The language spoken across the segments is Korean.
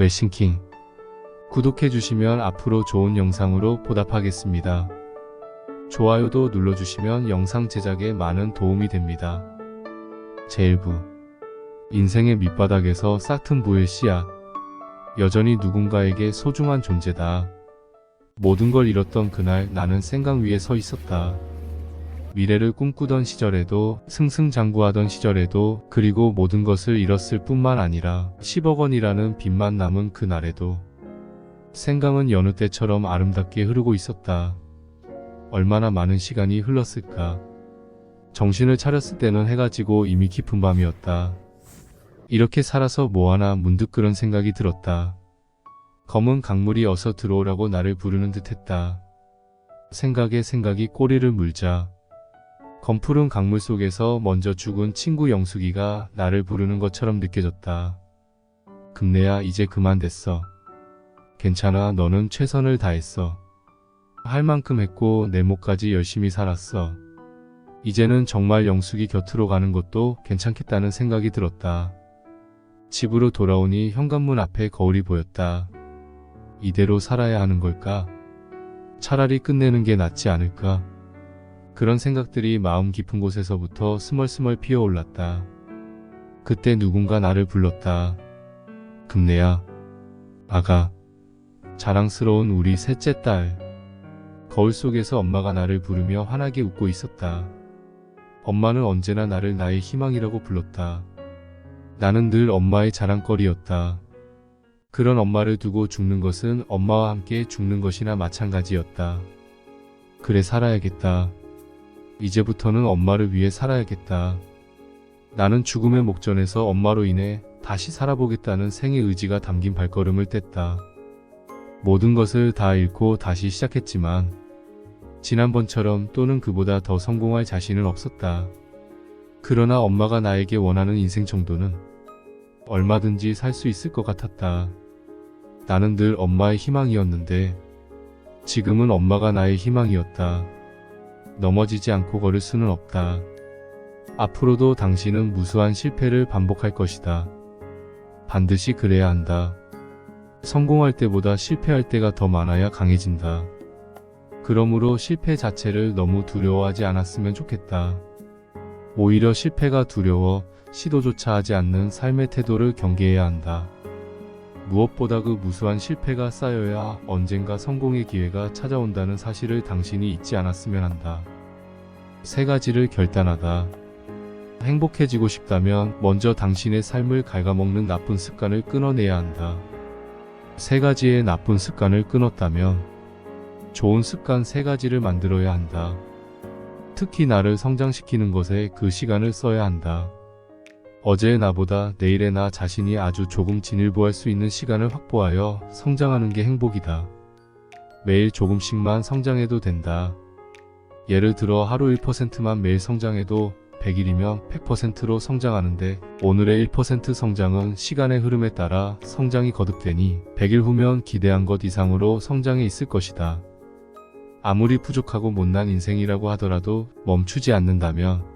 웰싱킹. 구독해주시면 앞으로 좋은 영상으로 보답하겠습니다. 좋아요도 눌러주시면 영상 제작에 많은 도움이 됩니다. 제1부. 인생의 밑바닥에서 싹튼 부의 씨앗. 여전히 누군가에게 소중한 존재다. 모든 걸 잃었던 그날 나는 생강 위에 서 있었다. 미래를 꿈꾸던 시절에도, 승승장구하던 시절에도, 그리고 모든 것을 잃었을 뿐만 아니라 10억 원이라는 빚만 남은 그날에도 생강은 여느 때처럼 아름답게 흐르고 있었다. 얼마나 많은 시간이 흘렀을까. 정신을 차렸을 때는 해가 지고 이미 깊은 밤이었다. 이렇게 살아서 뭐하나 문득 그런 생각이 들었다. 검은 강물이 어서 들어오라고 나를 부르는 듯했다. 생각에 생각이 꼬리를 물자 검푸른 강물 속에서 먼저 죽은 친구 영숙이가 나를 부르는 것처럼 느껴졌다. 금내야, 이제 그만 됐어. 괜찮아, 너는 최선을 다했어. 할 만큼 했고 내 몫까지 열심히 살았어. 이제는 정말 영숙이 곁으로 가는 것도 괜찮겠다는 생각이 들었다. 집으로 돌아오니 현관문 앞에 거울이 보였다. 이대로 살아야 하는 걸까? 차라리 끝내는 게 낫지 않을까? 그런 생각들이 마음 깊은 곳에서부터 스멀스멀 피어올랐다. 그때 누군가 나를 불렀다. 금내야. 아가. 자랑스러운 우리 셋째 딸. 거울 속에서 엄마가 나를 부르며 환하게 웃고 있었다. 엄마는 언제나 나를 나의 희망이라고 불렀다. 나는 늘 엄마의 자랑거리였다. 그런 엄마를 두고 죽는 것은 엄마와 함께 죽는 것이나 마찬가지였다. 그래, 살아야겠다. 이제부터는 엄마를 위해 살아야겠다. 나는 죽음의 목전에서 엄마로 인해 다시 살아보겠다는 생의 의지가 담긴 발걸음을 뗐다. 모든 것을 다 잃고 다시 시작했지만 지난번처럼 또는 그보다 더 성공할 자신은 없었다. 그러나 엄마가 나에게 원하는 인생 정도는 얼마든지 살 수 있을 것 같았다. 나는 늘 엄마의 희망이었는데 지금은 엄마가 나의 희망이었다. 넘어지지 않고 걸을 수는 없다. 앞으로도 당신은 무수한 실패를 반복할 것이다. 반드시 그래야 한다. 성공할 때보다 실패할 때가 더 많아야 강해진다. 그러므로 실패 자체를 너무 두려워하지 않았으면 좋겠다. 오히려 실패가 두려워 시도조차 하지 않는 삶의 태도를 경계해야 한다. 무엇보다 그 무수한 실패가 쌓여야 언젠가 성공의 기회가 찾아온다는 사실을 당신이 잊지 않았으면 한다. 3가지를 결단하다. 행복해지고 싶다면 먼저 당신의 삶을 갉아먹는 나쁜 습관을 끊어내야 한다. 3가지의 나쁜 습관을 끊었다면 좋은 습관 3가지를 만들어야 한다. 특히 나를 성장시키는 것에 그 시간을 써야 한다. 어제의 나보다 내일의 나 자신이 아주 조금 진일보할 수 있는 시간을 확보하여 성장하는 게 행복이다. 매일 조금씩만 성장해도 된다. 예를 들어 하루 1%만 매일 성장해도 100일이면 100%로 성장하는데 오늘의 1% 성장은 시간의 흐름에 따라 성장이 거듭되니 100일 후면 기대한 것 이상으로 성장해 있을 것이다. 아무리 부족하고 못난 인생이라고 하더라도 멈추지 않는다면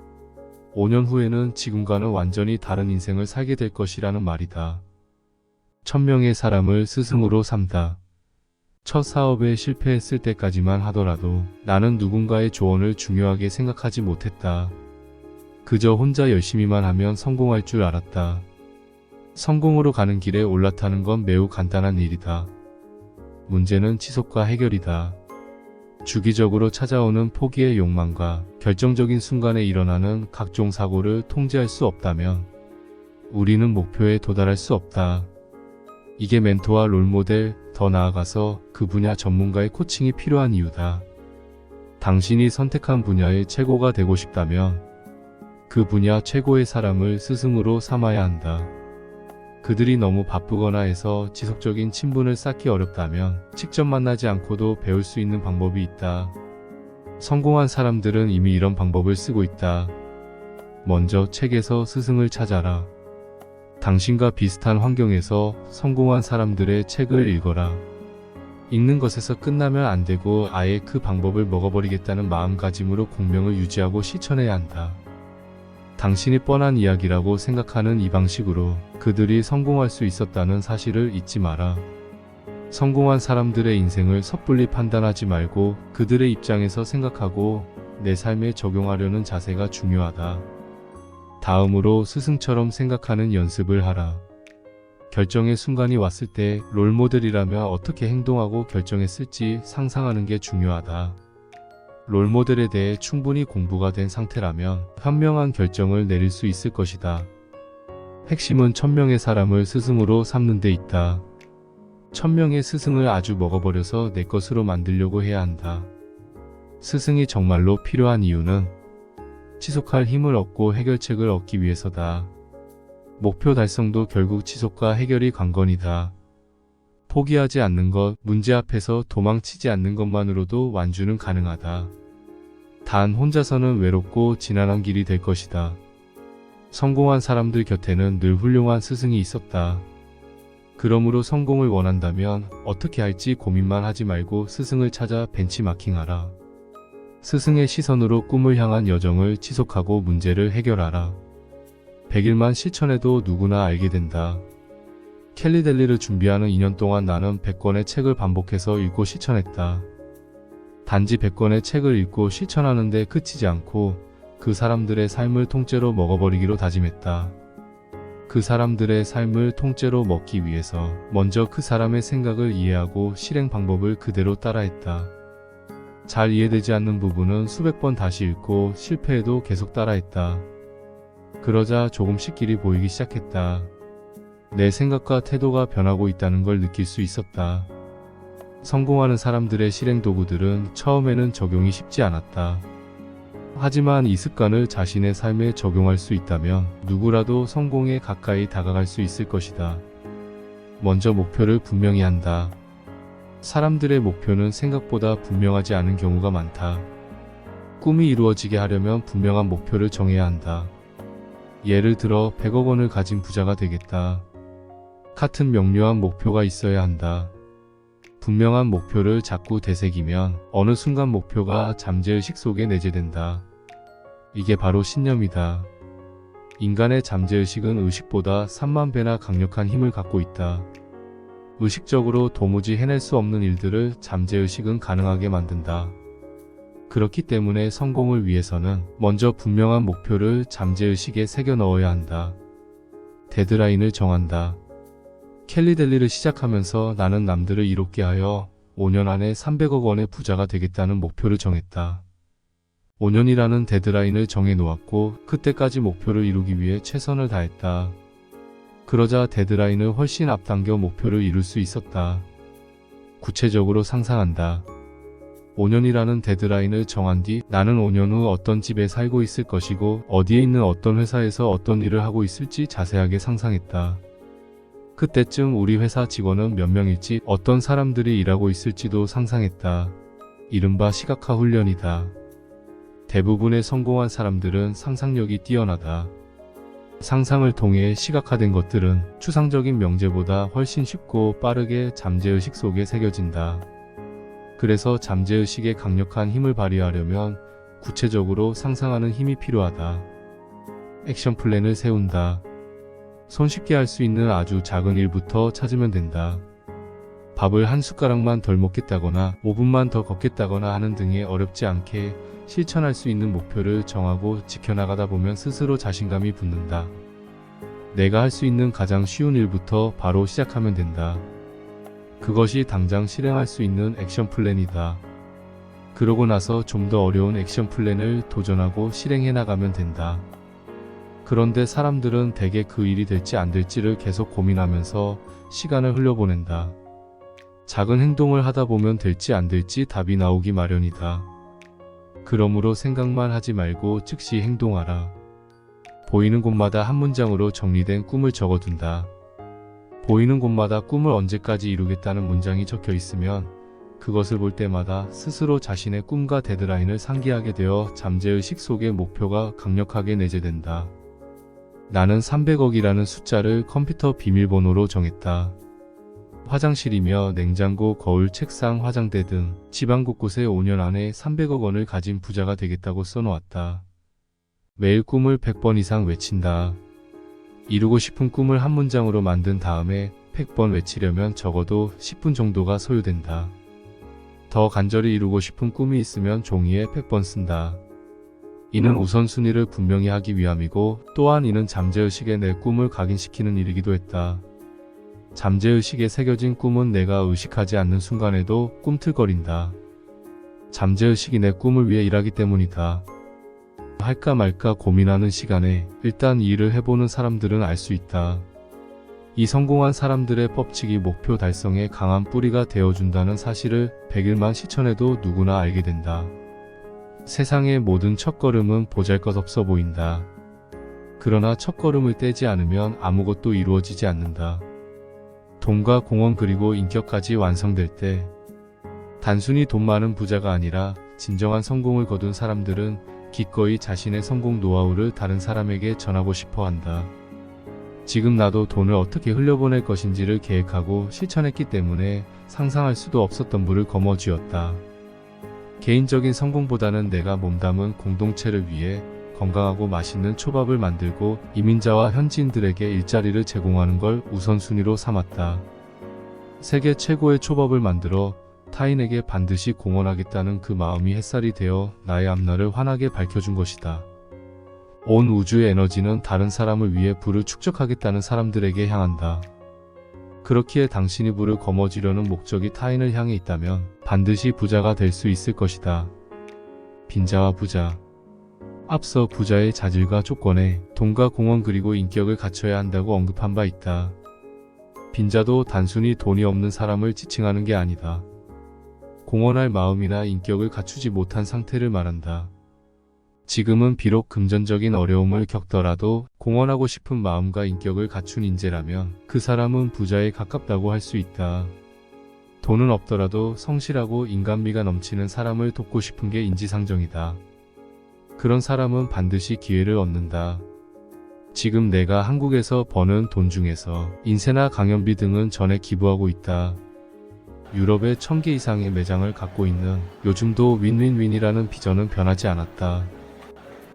5년 후에는 지금과는 완전히 다른 인생을 살게 될 것이라는 말이다. 1000명의 사람을 스승으로 삼다. 첫 사업에 실패했을 때까지만 하더라도 나는 누군가의 조언을 중요하게 생각하지 못했다. 그저 혼자 열심히만 하면 성공할 줄 알았다. 성공으로 가는 길에 올라타는 건 매우 간단한 일이다. 문제는 지속과 해결이다. 주기적으로 찾아오는 포기의 욕망과 결정적인 순간에 일어나는 각종 사고를 통제할 수 없다면 우리는 목표에 도달할 수 없다. 이게 멘토와 롤모델, 더 나아가서 그 분야 전문가의 코칭이 필요한 이유다. 당신이 선택한 분야의 최고가 되고 싶다면 그 분야 최고의 사람을 스승으로 삼아야 한다. 그들이 너무 바쁘거나 해서 지속적인 친분을 쌓기 어렵다면 직접 만나지 않고도 배울 수 있는 방법이 있다. 성공한 사람들은 이미 이런 방법을 쓰고 있다. 먼저 책에서 스승을 찾아라. 당신과 비슷한 환경에서 성공한 사람들의 책을 읽어라. 읽는 것에서 끝나면 안 되고 아예 그 방법을 먹어버리겠다는 마음가짐으로 공명을 유지하고 실천해야 한다. 당신이 뻔한 이야기라고 생각하는 이 방식으로 그들이 성공할 수 있었다는 사실을 잊지 마라. 성공한 사람들의 인생을 섣불리 판단하지 말고 그들의 입장에서 생각하고 내 삶에 적용하려는 자세가 중요하다. 다음으로 스승처럼 생각하는 연습을 하라. 결정의 순간이 왔을 때 롤모델이라면 어떻게 행동하고 결정했을지 상상하는 게 중요하다. 롤모델에 대해 충분히 공부가 된 상태라면 현명한 결정을 내릴 수 있을 것이다. 핵심은 1000명의 사람을 스승으로 삼는 데 있다. 1000명의 스승을 아주 먹어버려서 내 것으로 만들려고 해야 한다. 스승이 정말로 필요한 이유는 지속할 힘을 얻고 해결책을 얻기 위해서다. 목표 달성도 결국 지속과 해결이 관건이다. 포기하지 않는 것, 문제 앞에서 도망치지 않는 것만으로도 완주는 가능하다. 단 혼자서는 외롭고 지난한 길이 될 것이다. 성공한 사람들 곁에는 늘 훌륭한 스승이 있었다. 그러므로 성공을 원한다면 어떻게 할지 고민만 하지 말고 스승을 찾아 벤치마킹하라. 스승의 시선으로 꿈을 향한 여정을 지속하고 문제를 해결하라. 100일만 실천해도 누구나 알게 된다. 켈리 델리를 준비하는 2년 동안 나는 100권의 책을 반복해서 읽고 실천했다. 단지 100권의 책을 읽고 실천하는데 그치지 않고 그 사람들의 삶을 통째로 먹어버리기로 다짐했다. 그 사람들의 삶을 통째로 먹기 위해서 먼저 그 사람의 생각을 이해하고 실행 방법을 그대로 따라했다. 잘 이해되지 않는 부분은 수백 번 다시 읽고 실패해도 계속 따라했다. 그러자 조금씩 길이 보이기 시작했다. 내 생각과 태도가 변하고 있다는 걸 느낄 수 있었다. 성공하는 사람들의 실행 도구들은 처음에는 적용이 쉽지 않았다. 하지만 이 습관을 자신의 삶에 적용할 수 있다면 누구라도 성공에 가까이 다가갈 수 있을 것이다. 먼저 목표를 분명히 한다. 사람들의 목표는 생각보다 분명하지 않은 경우가 많다. 꿈이 이루어지게 하려면 분명한 목표를 정해야 한다. 예를 들어 100억 원을 가진 부자가 되겠다. 같은 명료한 목표가 있어야 한다. 분명한 목표를 자꾸 되새기면 어느 순간 목표가 잠재의식 속에 내재된다. 이게 바로 신념이다. 인간의 잠재의식은 의식보다 3만 배나 강력한 힘을 갖고 있다. 의식적으로 도무지 해낼 수 없는 일들을 잠재의식은 가능하게 만든다. 그렇기 때문에 성공을 위해서는 먼저 분명한 목표를 잠재의식에 새겨 넣어야 한다. 데드라인을 정한다. 켈리 델리를 시작하면서 나는 남들을 이롭게 하여 5년 안에 300억 원의 부자가 되겠다는 목표를 정했다. 5년이라는 데드라인을 정해 놓았고 그때까지 목표를 이루기 위해 최선을 다했다. 그러자 데드라인을 훨씬 앞당겨 목표를 이룰 수 있었다. 구체적으로 상상한다. 5년이라는 데드라인을 정한 뒤 나는 5년 후 어떤 집에 살고 있을 것이고 어디에 있는 어떤 회사에서 어떤 일을 하고 있을지 자세하게 상상했다. 그때쯤 우리 회사 직원은 몇 명일지 어떤 사람들이 일하고 있을지도 상상했다. 이른바 시각화 훈련이다. 대부분의 성공한 사람들은 상상력이 뛰어나다. 상상을 통해 시각화된 것들은 추상적인 명제보다 훨씬 쉽고 빠르게 잠재의식 속에 새겨진다. 그래서 잠재의식의 강력한 힘을 발휘하려면 구체적으로 상상하는 힘이 필요하다. 액션 플랜을 세운다. 손쉽게 할 수 있는 아주 작은 일부터 찾으면 된다. 밥을 한 숟가락만 덜 먹겠다거나 5분만 더 걷겠다거나 하는 등의 어렵지 않게 실천할 수 있는 목표를 정하고 지켜나가다 보면 스스로 자신감이 붙는다. 내가 할 수 있는 가장 쉬운 일부터 바로 시작하면 된다. 그것이 당장 실행할 수 있는 액션 플랜이다. 그러고 나서 좀 더 어려운 액션 플랜을 도전하고 실행해 나가면 된다. 그런데 사람들은 대개 그 일이 될지 안 될지를 계속 고민하면서 시간을 흘려보낸다. 작은 행동을 하다 보면 될지 안 될지 답이 나오기 마련이다. 그러므로 생각만 하지 말고 즉시 행동하라. 보이는 곳마다 한 문장으로 정리된 꿈을 적어둔다. 보이는 곳마다 꿈을 언제까지 이루겠다는 문장이 적혀 있으면 그것을 볼 때마다 스스로 자신의 꿈과 데드라인을 상기하게 되어 잠재의식 속의 목표가 강력하게 내재된다. 나는 300억이라는 숫자를 컴퓨터 비밀번호로 정했다. 화장실이며 냉장고, 거울, 책상, 화장대 등 집안 곳곳에 5년 안에 300억 원을 가진 부자가 되겠다고 써놓았다. 매일 꿈을 100번 이상 외친다. 이루고 싶은 꿈을 한 문장으로 만든 다음에 100번 외치려면 적어도 10분 정도가 소요된다. 더 간절히 이루고 싶은 꿈이 있으면 종이에 100번 쓴다. 이는 우선순위를 분명히 하기 위함이고, 또한 이는 잠재의식에 내 꿈을 각인시키는 일이기도 했다. 잠재의식에 새겨진 꿈은 내가 의식하지 않는 순간에도 꿈틀거린다. 잠재의식이 내 꿈을 위해 일하기 때문이다. 할까 말까 고민하는 시간에 일단 이 일을 해보는 사람들은 알 수 있다. 이 성공한 사람들의 법칙이 목표 달성에 강한 뿌리가 되어준다는 사실을 100일만 실천해도 누구나 알게 된다. 세상의 모든 첫걸음은 보잘것없어 보인다. 그러나 첫걸음을 떼지 않으면 아무것도 이루어지지 않는다. 돈과 공헌 그리고 인격까지 완성될 때, 단순히 돈 많은 부자가 아니라 진정한 성공을 거둔 사람들은 기꺼이 자신의 성공 노하우를 다른 사람에게 전하고 싶어 한다. 지금 나도 돈을 어떻게 흘려보낼 것인지를 계획하고 실천했기 때문에 상상할 수도 없었던 부를 거머쥐었다. 개인적인 성공보다는 내가 몸담은 공동체를 위해 건강하고 맛있는 초밥을 만들고 이민자와 현지인들에게 일자리를 제공하는 걸 우선순위로 삼았다. 세계 최고의 초밥을 만들어 타인에게 반드시 공헌하겠다는 그 마음이 햇살이 되어 나의 앞날을 환하게 밝혀준 것이다. 온 우주의 에너지는 다른 사람을 위해 부를 축적하겠다는 사람들에게 향한다. 그렇기에 당신이 부를 거머쥐려는 목적이 타인을 향해 있다면 반드시 부자가 될 수 있을 것이다. 빈자와 부자. 앞서 부자의 자질과 조건에 돈과 공헌 그리고 인격을 갖춰야 한다고 언급한 바 있다. 빈자도 단순히 돈이 없는 사람을 지칭하는 게 아니다. 공헌할 마음이나 인격을 갖추지 못한 상태를 말한다. 지금은 비록 금전적인 어려움을 겪더라도 공헌하고 싶은 마음과 인격을 갖춘 인재라면 그 사람은 부자에 가깝다고 할 수 있다. 돈은 없더라도 성실하고 인간미가 넘치는 사람을 돕고 싶은 게 인지상정이다. 그런 사람은 반드시 기회를 얻는다. 지금 내가 한국에서 버는 돈 중에서 인쇄나 강연비 등은 전에 기부하고 있다. 유럽에 1000개 이상의 매장을 갖고 있는 요즘도 윈윈윈이라는 비전은 변하지 않았다.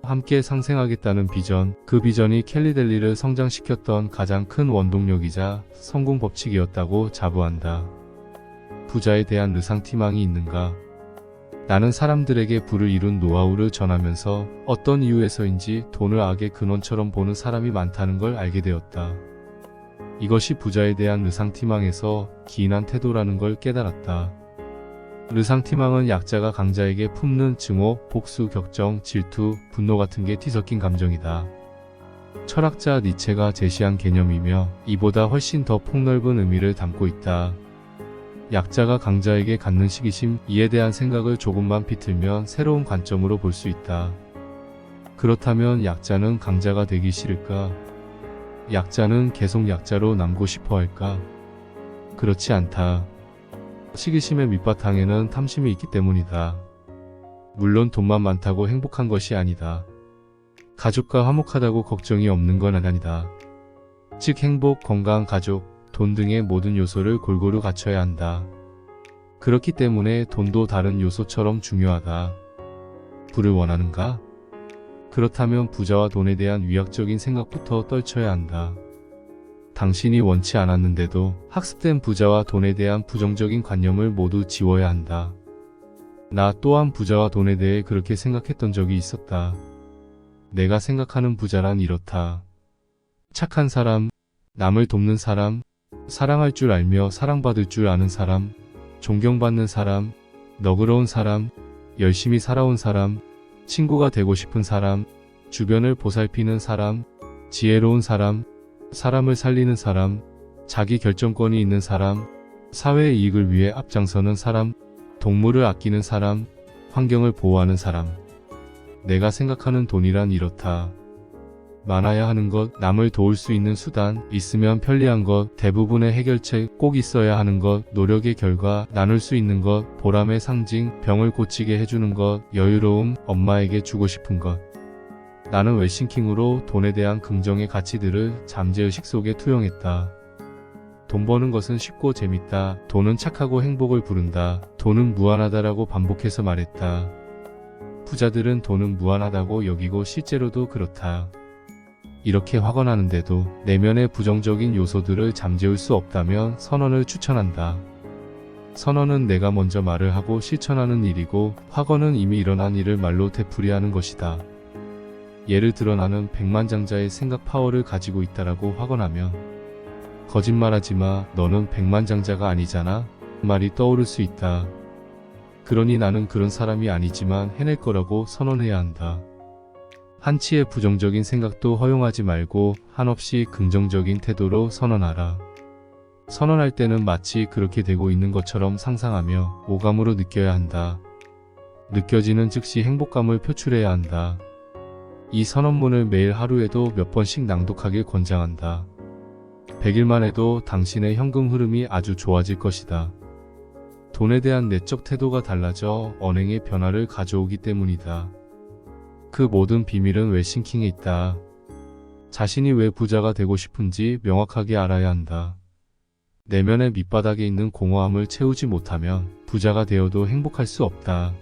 함께 상생하겠다는 비전, 그 비전이 캘리델리를 성장시켰던 가장 큰 원동력이자 성공 법칙이었다고 자부한다. 부자에 대한 르상티망이 있는가? 나는 사람들에게 부를 이룬 노하우를 전하면서 어떤 이유에서인지 돈을 악의 근원처럼 보는 사람이 많다는 걸 알게 되었다. 이것이 부자에 대한 르상티망에서 기인한 태도라는 걸 깨달았다. 르상티망은 약자가 강자에게 품는 증오, 복수, 격정, 질투, 분노 같은 게 뒤섞인 감정이다. 철학자 니체가 제시한 개념이며 이보다 훨씬 더 폭넓은 의미를 담고 있다. 약자가 강자에게 갖는 시기심, 이에 대한 생각을 조금만 비틀면 새로운 관점으로 볼 수 있다. 그렇다면 약자는 강자가 되기 싫을까? 약자는 계속 약자로 남고 싶어 할까? 그렇지 않다. 시기심의 밑바탕에는 탐심이 있기 때문이다. 물론 돈만 많다고 행복한 것이 아니다. 가족과 화목하다고 걱정이 없는 건 아니다. 즉 행복, 건강, 가족, 돈 등의 모든 요소를 골고루 갖춰야 한다. 그렇기 때문에 돈도 다른 요소처럼 중요하다. 부를 원하는가? 그렇다면 부자와 돈에 대한 위약적인 생각부터 떨쳐야 한다. 당신이 원치 않았는데도 학습된 부자와 돈에 대한 부정적인 관념을 모두 지워야 한다. 나 또한 부자와 돈에 대해 그렇게 생각했던 적이 있었다. 내가 생각하는 부자란 이렇다. 착한 사람, 남을 돕는 사람, 사랑할 줄 알며 사랑받을 줄 아는 사람, 존경받는 사람, 너그러운 사람, 열심히 살아온 사람, 친구가 되고 싶은 사람, 주변을 보살피는 사람, 지혜로운 사람, 사람을 살리는 사람, 자기 결정권이 있는 사람, 사회의 이익을 위해 앞장서는 사람, 동물을 아끼는 사람, 환경을 보호하는 사람. 내가 생각하는 돈이란 이렇다. 많아야 하는 것, 남을 도울 수 있는 수단, 있으면 편리한 것, 대부분의 해결책, 꼭 있어야 하는 것, 노력의 결과, 나눌 수 있는 것, 보람의 상징, 병을 고치게 해주는 것, 여유로움, 엄마에게 주고 싶은 것. 나는 웰싱킹으로 돈에 대한 긍정의 가치들을 잠재의식 속에 투영했다. 돈 버는 것은 쉽고 재밌다. 돈은 착하고 행복을 부른다. 돈은 무한하다라고 반복해서 말했다. 부자들은 돈은 무한하다고 여기고 실제로도 그렇다. 이렇게 확언하는데도 내면의 부정적인 요소들을 잠재울 수 없다면 선언을 추천한다. 선언은 내가 먼저 말을 하고 실천하는 일이고, 확언은 이미 일어난 일을 말로 되풀이하는 것이다. 예를 들어 나는 백만장자의 생각 파워를 가지고 있다라고 확언하면, 거짓말하지 마, 너는 백만장자가 아니잖아? 말이 떠오를 수 있다. 그러니 나는 그런 사람이 아니지만 해낼 거라고 선언해야 한다. 한치의 부정적인 생각도 허용하지 말고 한없이 긍정적인 태도로 선언하라. 선언할 때는 마치 그렇게 되고 있는 것처럼 상상하며 오감으로 느껴야 한다. 느껴지는 즉시 행복감을 표출해야 한다. 이 선언문을 매일 하루에도 몇 번씩 낭독하길 권장한다. 100일만 해도 당신의 현금 흐름이 아주 좋아질 것이다. 돈에 대한 내적 태도가 달라져 언행의 변화를 가져오기 때문이다. 그 모든 비밀은 웰싱킹에 있다. 자신이 왜 부자가 되고 싶은지 명확하게 알아야 한다. 내면의 밑바닥에 있는 공허함을 채우지 못하면 부자가 되어도 행복할 수 없다.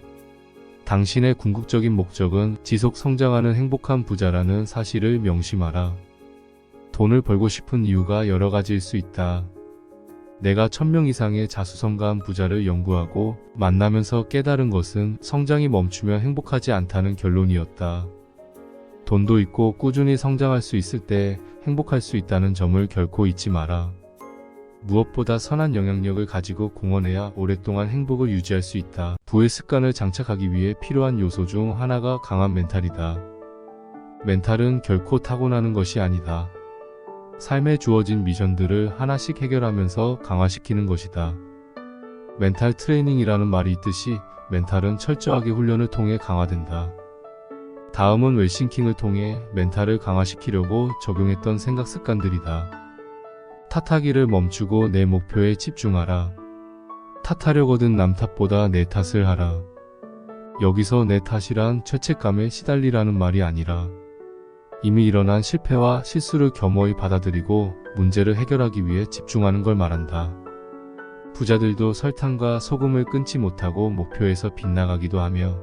당신의 궁극적인 목적은 지속 성장하는 행복한 부자라는 사실을 명심하라. 돈을 벌고 싶은 이유가 여러 가지일 수 있다. 내가 1000명 이상의 자수성가한 부자를 연구하고 만나면서 깨달은 것은 성장이 멈추면 행복하지 않다는 결론이었다. 돈도 있고 꾸준히 성장할 수 있을 때 행복할 수 있다는 점을 결코 잊지 마라. 무엇보다 선한 영향력을 가지고 공헌해야 오랫동안 행복을 유지할 수 있다. 부의 습관을 장착하기 위해 필요한 요소 중 하나가 강한 멘탈이다. 멘탈은 결코 타고나는 것이 아니다. 삶에 주어진 미션들을 하나씩 해결하면서 강화시키는 것이다. 멘탈 트레이닝이라는 말이 있듯이 멘탈은 철저하게 훈련을 통해 강화된다. 다음은 웰싱킹을 통해 멘탈을 강화시키려고 적용했던 생각 습관들이다. 탓하기를 멈추고 내 목표에 집중하라. 탓하려거든 남 탓보다 내 탓을 하라. 여기서 내 탓이란 죄책감에 시달리라는 말이 아니라 이미 일어난 실패와 실수를 겸허히 받아들이고 문제를 해결하기 위해 집중하는 걸 말한다. 부자들도 설탕과 소금을 끊지 못하고 목표에서 빗나가기도 하며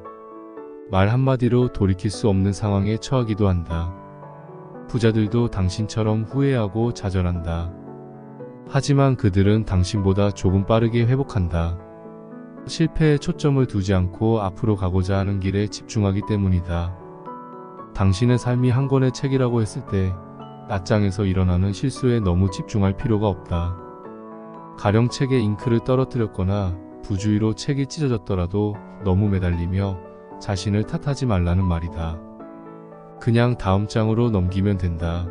말 한마디로 돌이킬 수 없는 상황에 처하기도 한다. 부자들도 당신처럼 후회하고 좌절한다. 하지만 그들은 당신보다 조금 빠르게 회복한다. 실패에 초점을 두지 않고 앞으로 가고자 하는 길에 집중하기 때문이다. 당신의 삶이 한 권의 책이라고 했을 때 낮장에서 일어나는 실수에 너무 집중할 필요가 없다. 가령 책에 잉크를 떨어뜨렸거나 부주의로 책이 찢어졌더라도 너무 매달리며 자신을 탓하지 말라는 말이다. 그냥 다음 장으로 넘기면 된다.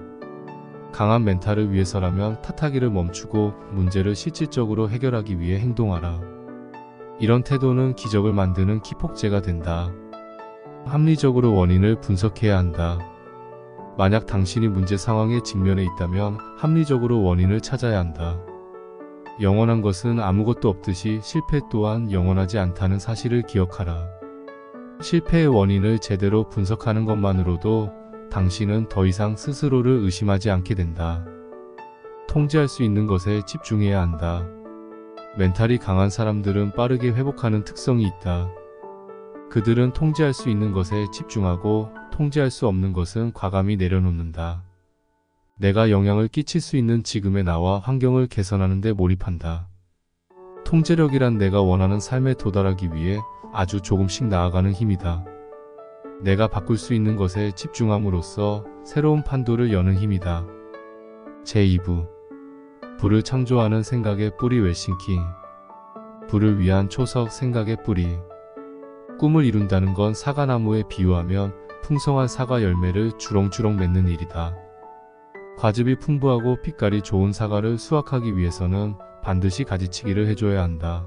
강한 멘탈을 위해서라면 탓하기를 멈추고 문제를 실질적으로 해결하기 위해 행동하라. 이런 태도는 기적을 만드는 기폭제가 된다. 합리적으로 원인을 분석해야 한다. 만약 당신이 문제 상황에 직면해 있다면 합리적으로 원인을 찾아야 한다. 영원한 것은 아무것도 없듯이 실패 또한 영원하지 않다는 사실을 기억하라. 실패의 원인을 제대로 분석하는 것만으로도 당신은 더 이상 스스로를 의심하지 않게 된다. 통제할 수 있는 것에 집중해야 한다. 멘탈이 강한 사람들은 빠르게 회복하는 특성이 있다. 그들은 통제할 수 있는 것에 집중하고 통제할 수 없는 것은 과감히 내려놓는다. 내가 영향을 끼칠 수 있는 지금의 나와 환경을 개선하는 데 몰입한다. 통제력이란 내가 원하는 삶에 도달하기 위해 아주 조금씩 나아가는 힘이다. 내가 바꿀 수 있는 것에 집중함으로써 새로운 판도를 여는 힘이다. 제2부 부를 창조하는 생각의 뿌리 웰싱킹. 부를 위한 초석 생각의 뿌리. 꿈을 이룬다는 건 사과나무에 비유하면 풍성한 사과 열매를 주렁주렁 맺는 일이다. 과즙이 풍부하고 빛깔이 좋은 사과를 수확하기 위해서는 반드시 가지치기를 해줘야 한다.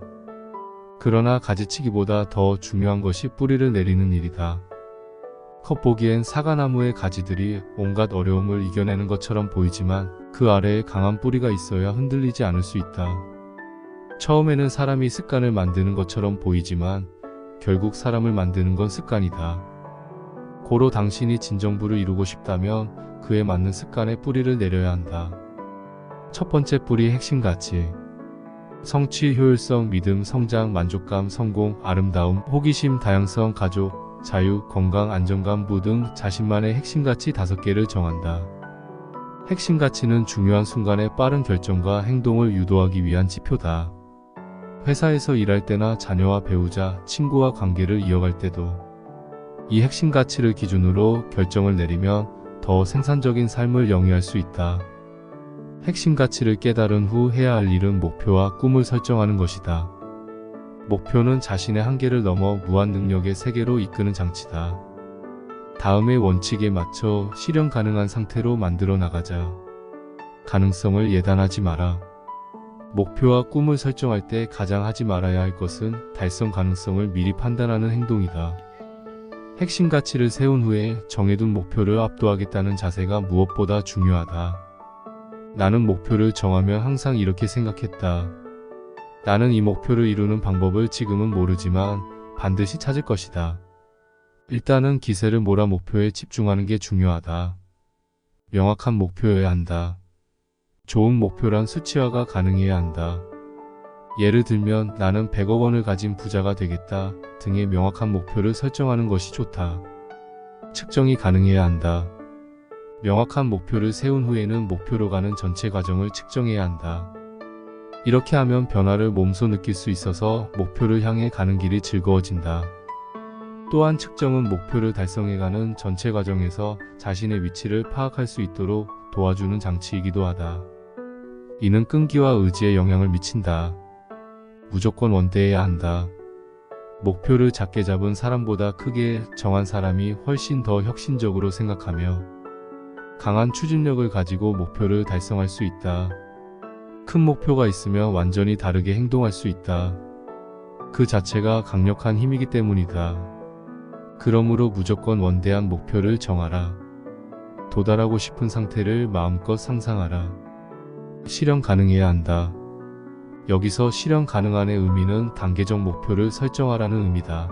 그러나 가지치기보다 더 중요한 것이 뿌리를 내리는 일이다. 겉보기엔 사과나무의 가지들이 온갖 어려움을 이겨내는 것처럼 보이지만 그 아래에 강한 뿌리가 있어야 흔들리지 않을 수 있다. 처음에는 사람이 습관을 만드는 것처럼 보이지만 결국 사람을 만드는 건 습관이다. 고로 당신이 진정부를 이루고 싶다면 그에 맞는 습관의 뿌리를 내려야 한다. 첫 번째 뿌리 핵심 가치. 성취, 효율성, 믿음, 성장, 만족감, 성공, 아름다움, 호기심, 다양성, 가족, 자유, 건강, 안정감 등 자신만의 핵심 가치 5개를 정한다. 핵심 가치는 중요한 순간에 빠른 결정과 행동을 유도하기 위한 지표다. 회사에서 일할 때나 자녀와 배우자, 친구와 관계를 이어갈 때도 이 핵심 가치를 기준으로 결정을 내리면 더 생산적인 삶을 영위할 수 있다. 핵심 가치를 깨달은 후 해야 할 일은 목표와 꿈을 설정하는 것이다. 목표는 자신의 한계를 넘어 무한 능력의 세계로 이끄는 장치다. 다음의 원칙에 맞춰 실현 가능한 상태로 만들어 나가자. 가능성을 예단하지 마라. 목표와 꿈을 설정할 때 가장 하지 말아야 할 것은 달성 가능성을 미리 판단하는 행동이다. 핵심 가치를 세운 후에 정해둔 목표를 압도하겠다는 자세가 무엇보다 중요하다. 나는 목표를 정하면 항상 이렇게 생각했다. 나는 이 목표를 이루는 방법을 지금은 모르지만 반드시 찾을 것이다. 일단은 기세를 몰아 목표에 집중하는 게 중요하다. 명확한 목표여야 한다. 좋은 목표란 수치화가 가능해야 한다. 예를 들면 나는 100억 원을 가진 부자가 되겠다 등의 명확한 목표를 설정하는 것이 좋다. 측정이 가능해야 한다. 명확한 목표를 세운 후에는 목표로 가는 전체 과정을 측정해야 한다. 이렇게 하면 변화를 몸소 느낄 수 있어서 목표를 향해 가는 길이 즐거워진다. 또한 측정은 목표를 달성해가는 전체 과정에서 자신의 위치를 파악할 수 있도록 도와주는 장치이기도 하다. 이는 끈기와 의지에 영향을 미친다. 무조건 원대해야 한다. 목표를 작게 잡은 사람보다 크게 정한 사람이 훨씬 더 혁신적으로 생각하며 강한 추진력을 가지고 목표를 달성할 수 있다. 큰 목표가 있으면 완전히 다르게 행동할 수 있다. 그 자체가 강력한 힘이기 때문이다. 그러므로 무조건 원대한 목표를 정하라. 도달하고 싶은 상태를 마음껏 상상하라. 실현 가능해야 한다. 여기서 실현 가능한의 의미는 단계적 목표를 설정하라는 의미다.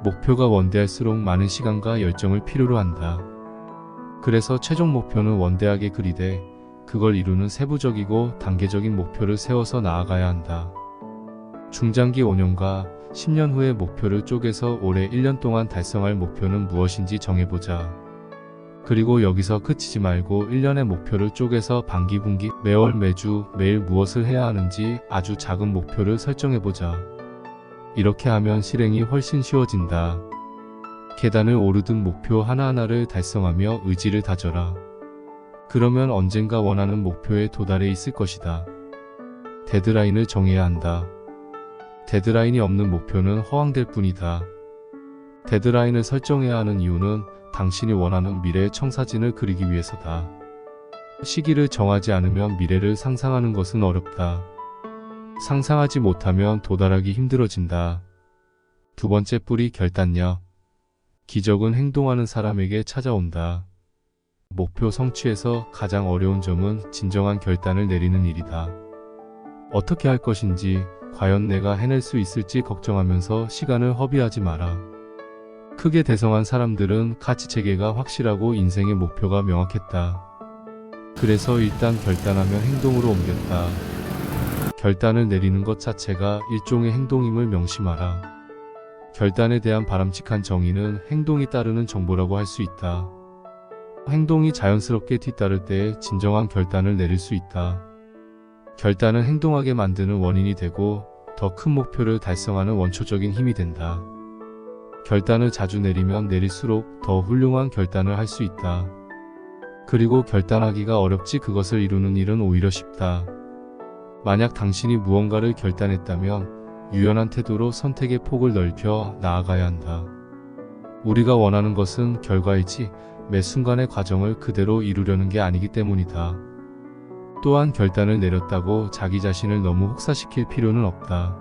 목표가 원대할수록 많은 시간과 열정을 필요로 한다. 그래서 최종 목표는 원대하게 그리되 그걸 이루는 세부적이고 단계적인 목표를 세워서 나아가야 한다. 중장기 5년과 10년 후의 목표를 쪼개서 올해 1년 동안 달성할 목표는 무엇인지 정해보자. 그리고 여기서 그치지 말고 1년의 목표를 쪼개서 반기, 분기, 매월, 매주, 매일 무엇을 해야 하는지 아주 작은 목표를 설정해보자. 이렇게 하면 실행이 훨씬 쉬워진다. 계단을 오르듯 목표 하나하나를 달성하며 의지를 다져라. 그러면 언젠가 원하는 목표에 도달해 있을 것이다. 데드라인을 정해야 한다. 데드라인이 없는 목표는 허황될 뿐이다. 데드라인을 설정해야 하는 이유는 당신이 원하는 미래의 청사진을 그리기 위해서다. 시기를 정하지 않으면 미래를 상상하는 것은 어렵다. 상상하지 못하면 도달하기 힘들어진다. 두 번째 뿌리, 결단력. 기적은 행동하는 사람에게 찾아온다. 목표 성취에서 가장 어려운 점은 진정한 결단을 내리는 일이다. 어떻게 할 것인지, 과연 내가 해낼 수 있을지 걱정하면서 시간을 허비하지 마라. 크게 대성한 사람들은 가치체계가 확실하고 인생의 목표가 명확했다. 그래서 일단 결단하면 행동으로 옮겼다. 결단을 내리는 것 자체가 일종의 행동임을 명심하라. 결단에 대한 바람직한 정의는 행동이 따르는 정보라고 할 수 있다. 행동이 자연스럽게 뒤따를 때에 진정한 결단을 내릴 수 있다. 결단은 행동하게 만드는 원인이 되고 더 큰 목표를 달성하는 원초적인 힘이 된다. 결단을 자주 내리면 내릴수록 더 훌륭한 결단을 할 수 있다. 그리고 결단하기가 어렵지 그것을 이루는 일은 오히려 쉽다. 만약 당신이 무언가를 결단했다면 유연한 태도로 선택의 폭을 넓혀 나아가야 한다. 우리가 원하는 것은 결과이지 매 순간의 과정을 그대로 이루려는 게 아니기 때문이다. 또한 결단을 내렸다고 자기 자신을 너무 혹사시킬 필요는 없다.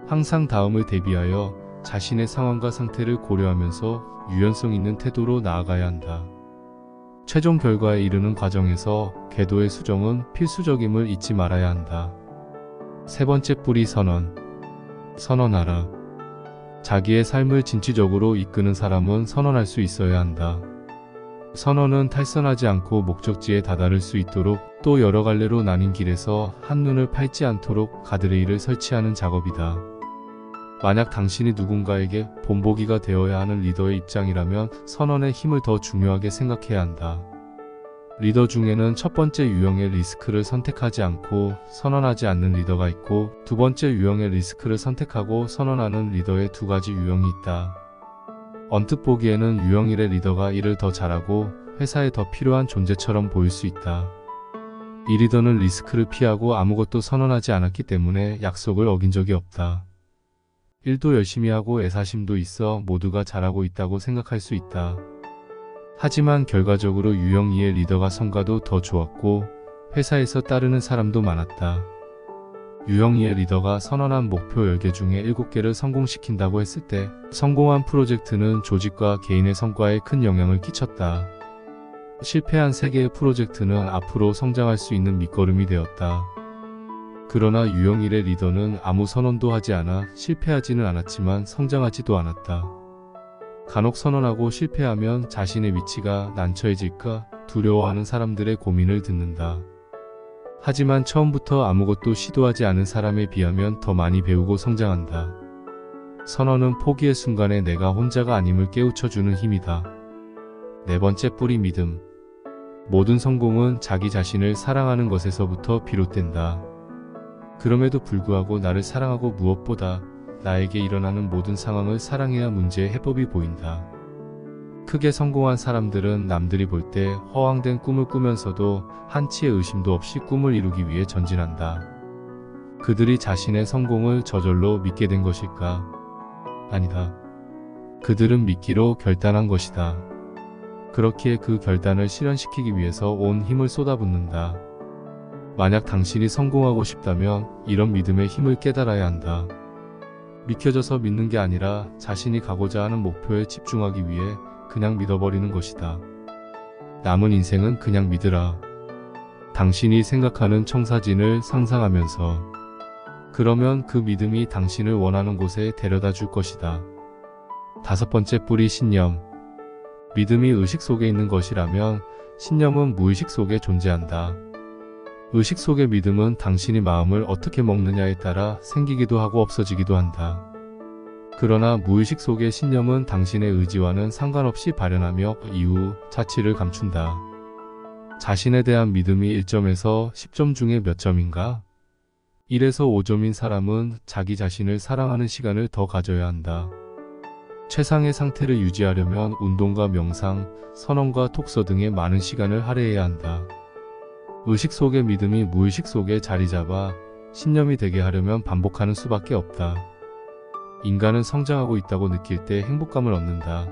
항상 다음을 대비하여 자신의 상황과 상태를 고려하면서 유연성 있는 태도로 나아가야 한다. 최종 결과에 이르는 과정에서 궤도의 수정은 필수적임을 잊지 말아야 한다. 세 번째 뿌리, 선언. 선언하라. 자기의 삶을 진취적으로 이끄는 사람은 선언할 수 있어야 한다. 선언은 탈선하지 않고 목적지에 다다를 수 있도록 또 여러 갈래로 나뉜 길에서 한눈을 팔지 않도록 가드레일을 설치하는 작업이다. 만약 당신이 누군가에게 본보기가 되어야 하는 리더의 입장이라면 선언의 힘을 더 중요하게 생각해야 한다. 리더 중에는 첫 번째 유형의 리스크를 선택하지 않고 선언하지 않는 리더가 있고, 두 번째 유형의 리스크를 선택하고 선언하는 리더의 두 가지 유형이 있다. 언뜻 보기에는 유형 1의 리더가 일을 더 잘하고 회사에 더 필요한 존재처럼 보일 수 있다. 이 리더는 리스크를 피하고 아무것도 선언하지 않았기 때문에 약속을 어긴 적이 없다. 일도 열심히 하고 애사심도 있어 모두가 잘하고 있다고 생각할 수 있다. 하지만 결과적으로 유형 2의 리더가 성과도 더 좋았고 회사에서 따르는 사람도 많았다. 유형 2의 리더가 선언한 목표 10개 중에 7개를 성공시킨다고 했을 때 성공한 프로젝트는 조직과 개인의 성과에 큰 영향을 끼쳤다. 실패한 3개의 프로젝트는 앞으로 성장할 수 있는 밑거름이 되었다. 그러나 유형 1의 리더는 아무 선언도 하지 않아 실패하지는 않았지만 성장하지도 않았다. 간혹 선언하고 실패하면 자신의 위치가 난처해질까 두려워하는 사람들의 고민을 듣는다. 하지만 처음부터 아무것도 시도하지 않은 사람에 비하면 더 많이 배우고 성장한다. 선언은 포기의 순간에 내가 혼자가 아님을 깨우쳐주는 힘이다. 네 번째 뿌리 믿음. 모든 성공은 자기 자신을 사랑하는 것에서부터 비롯된다. 그럼에도 불구하고 나를 사랑하고 무엇보다 나에게 일어나는 모든 상황을 사랑해야 문제의 해법이 보인다. 크게 성공한 사람들은 남들이 볼 때 허황된 꿈을 꾸면서도 한치의 의심도 없이 꿈을 이루기 위해 전진한다. 그들이 자신의 성공을 저절로 믿게 된 것일까? 아니다. 그들은 믿기로 결단한 것이다. 그렇기에 그 결단을 실현시키기 위해서 온 힘을 쏟아붓는다. 만약 당신이 성공하고 싶다면 이런 믿음의 힘을 깨달아야 한다. 믿겨져서 믿는 게 아니라 자신이 가고자 하는 목표에 집중하기 위해 그냥 믿어버리는 것이다. 남은 인생은 그냥 믿으라. 당신이 생각하는 청사진을 상상하면서. 그러면 그 믿음이 당신을 원하는 곳에 데려다 줄 것이다. 다섯 번째 뿌리 신념. 믿음이 의식 속에 있는 것이라면 신념은 무의식 속에 존재한다. 의식 속의 믿음은 당신이 마음을 어떻게 먹느냐에 따라 생기기도 하고 없어지기도 한다. 그러나 무의식 속의 신념은 당신의 의지와는 상관없이 발현하며 이유, 자취를 감춘다. 자신에 대한 믿음이 1점에서 10점 중에 몇 점인가? 1에서 5점인 사람은 자기 자신을 사랑하는 시간을 더 가져야 한다. 최상의 상태를 유지하려면 운동과 명상, 선언과 독서 등의 많은 시간을 할애해야 한다. 의식 속의 믿음이 무의식 속에 자리 잡아 신념이 되게 하려면 반복하는 수밖에 없다. 인간은 성장하고 있다고 느낄 때 행복감을 얻는다.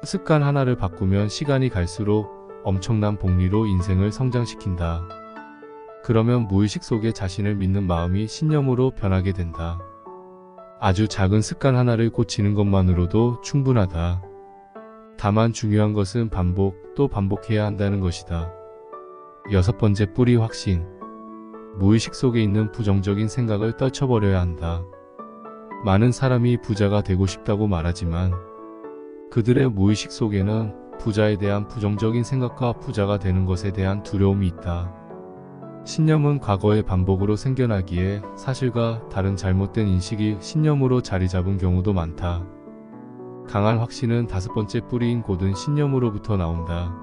습관 하나를 바꾸면 시간이 갈수록 엄청난 복리로 인생을 성장시킨다. 그러면 무의식 속에 자신을 믿는 마음이 신념으로 변하게 된다. 아주 작은 습관 하나를 고치는 것만으로도 충분하다. 다만 중요한 것은 반복 또 반복해야 한다는 것이다. 여섯 번째 뿌리 확신. 무의식 속에 있는 부정적인 생각을 떨쳐버려야 한다. 많은 사람이 부자가 되고 싶다고 말하지만 그들의 무의식 속에는 부자에 대한 부정적인 생각과 부자가 되는 것에 대한 두려움이 있다. 신념은 과거의 반복으로 생겨나기에 사실과 다른 잘못된 인식이 신념으로 자리 잡은 경우도 많다. 강한 확신은 다섯 번째 뿌리인 고든 신념으로부터 나온다.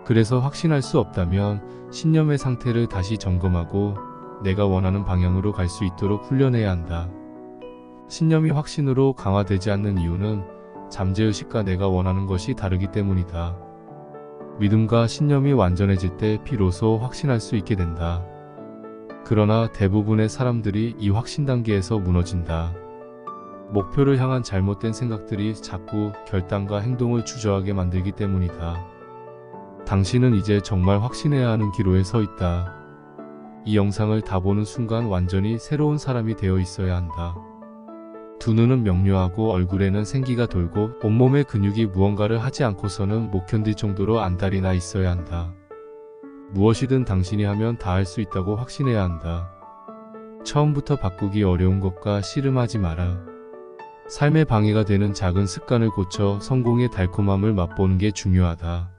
그래서 확신할 수 없다면 신념의 상태를 다시 점검하고 내가 원하는 방향으로 갈 수 있도록 훈련해야 한다. 신념이 확신으로 강화되지 않는 이유는 잠재의식과 내가 원하는 것이 다르기 때문이다. 믿음과 신념이 완전해질 때 비로소 확신할 수 있게 된다. 그러나 대부분의 사람들이 이 확신 단계에서 무너진다. 목표를 향한 잘못된 생각들이 자꾸 결단과 행동을 주저하게 만들기 때문이다. 당신은 이제 정말 확신해야 하는 기로에 서 있다. 이 영상을 다 보는 순간 완전히 새로운 사람이 되어 있어야 한다. 두 눈은 명료하고 얼굴에는 생기가 돌고 온몸의 근육이 무언가를 하지 않고서는 못 견딜 정도로 안달이 나 있어야 한다. 무엇이든 당신이 하면 다 할 수 있다고 확신해야 한다. 처음부터 바꾸기 어려운 것과 씨름하지 마라. 삶의 방해가 되는 작은 습관을 고쳐 성공의 달콤함을 맛보는 게 중요하다.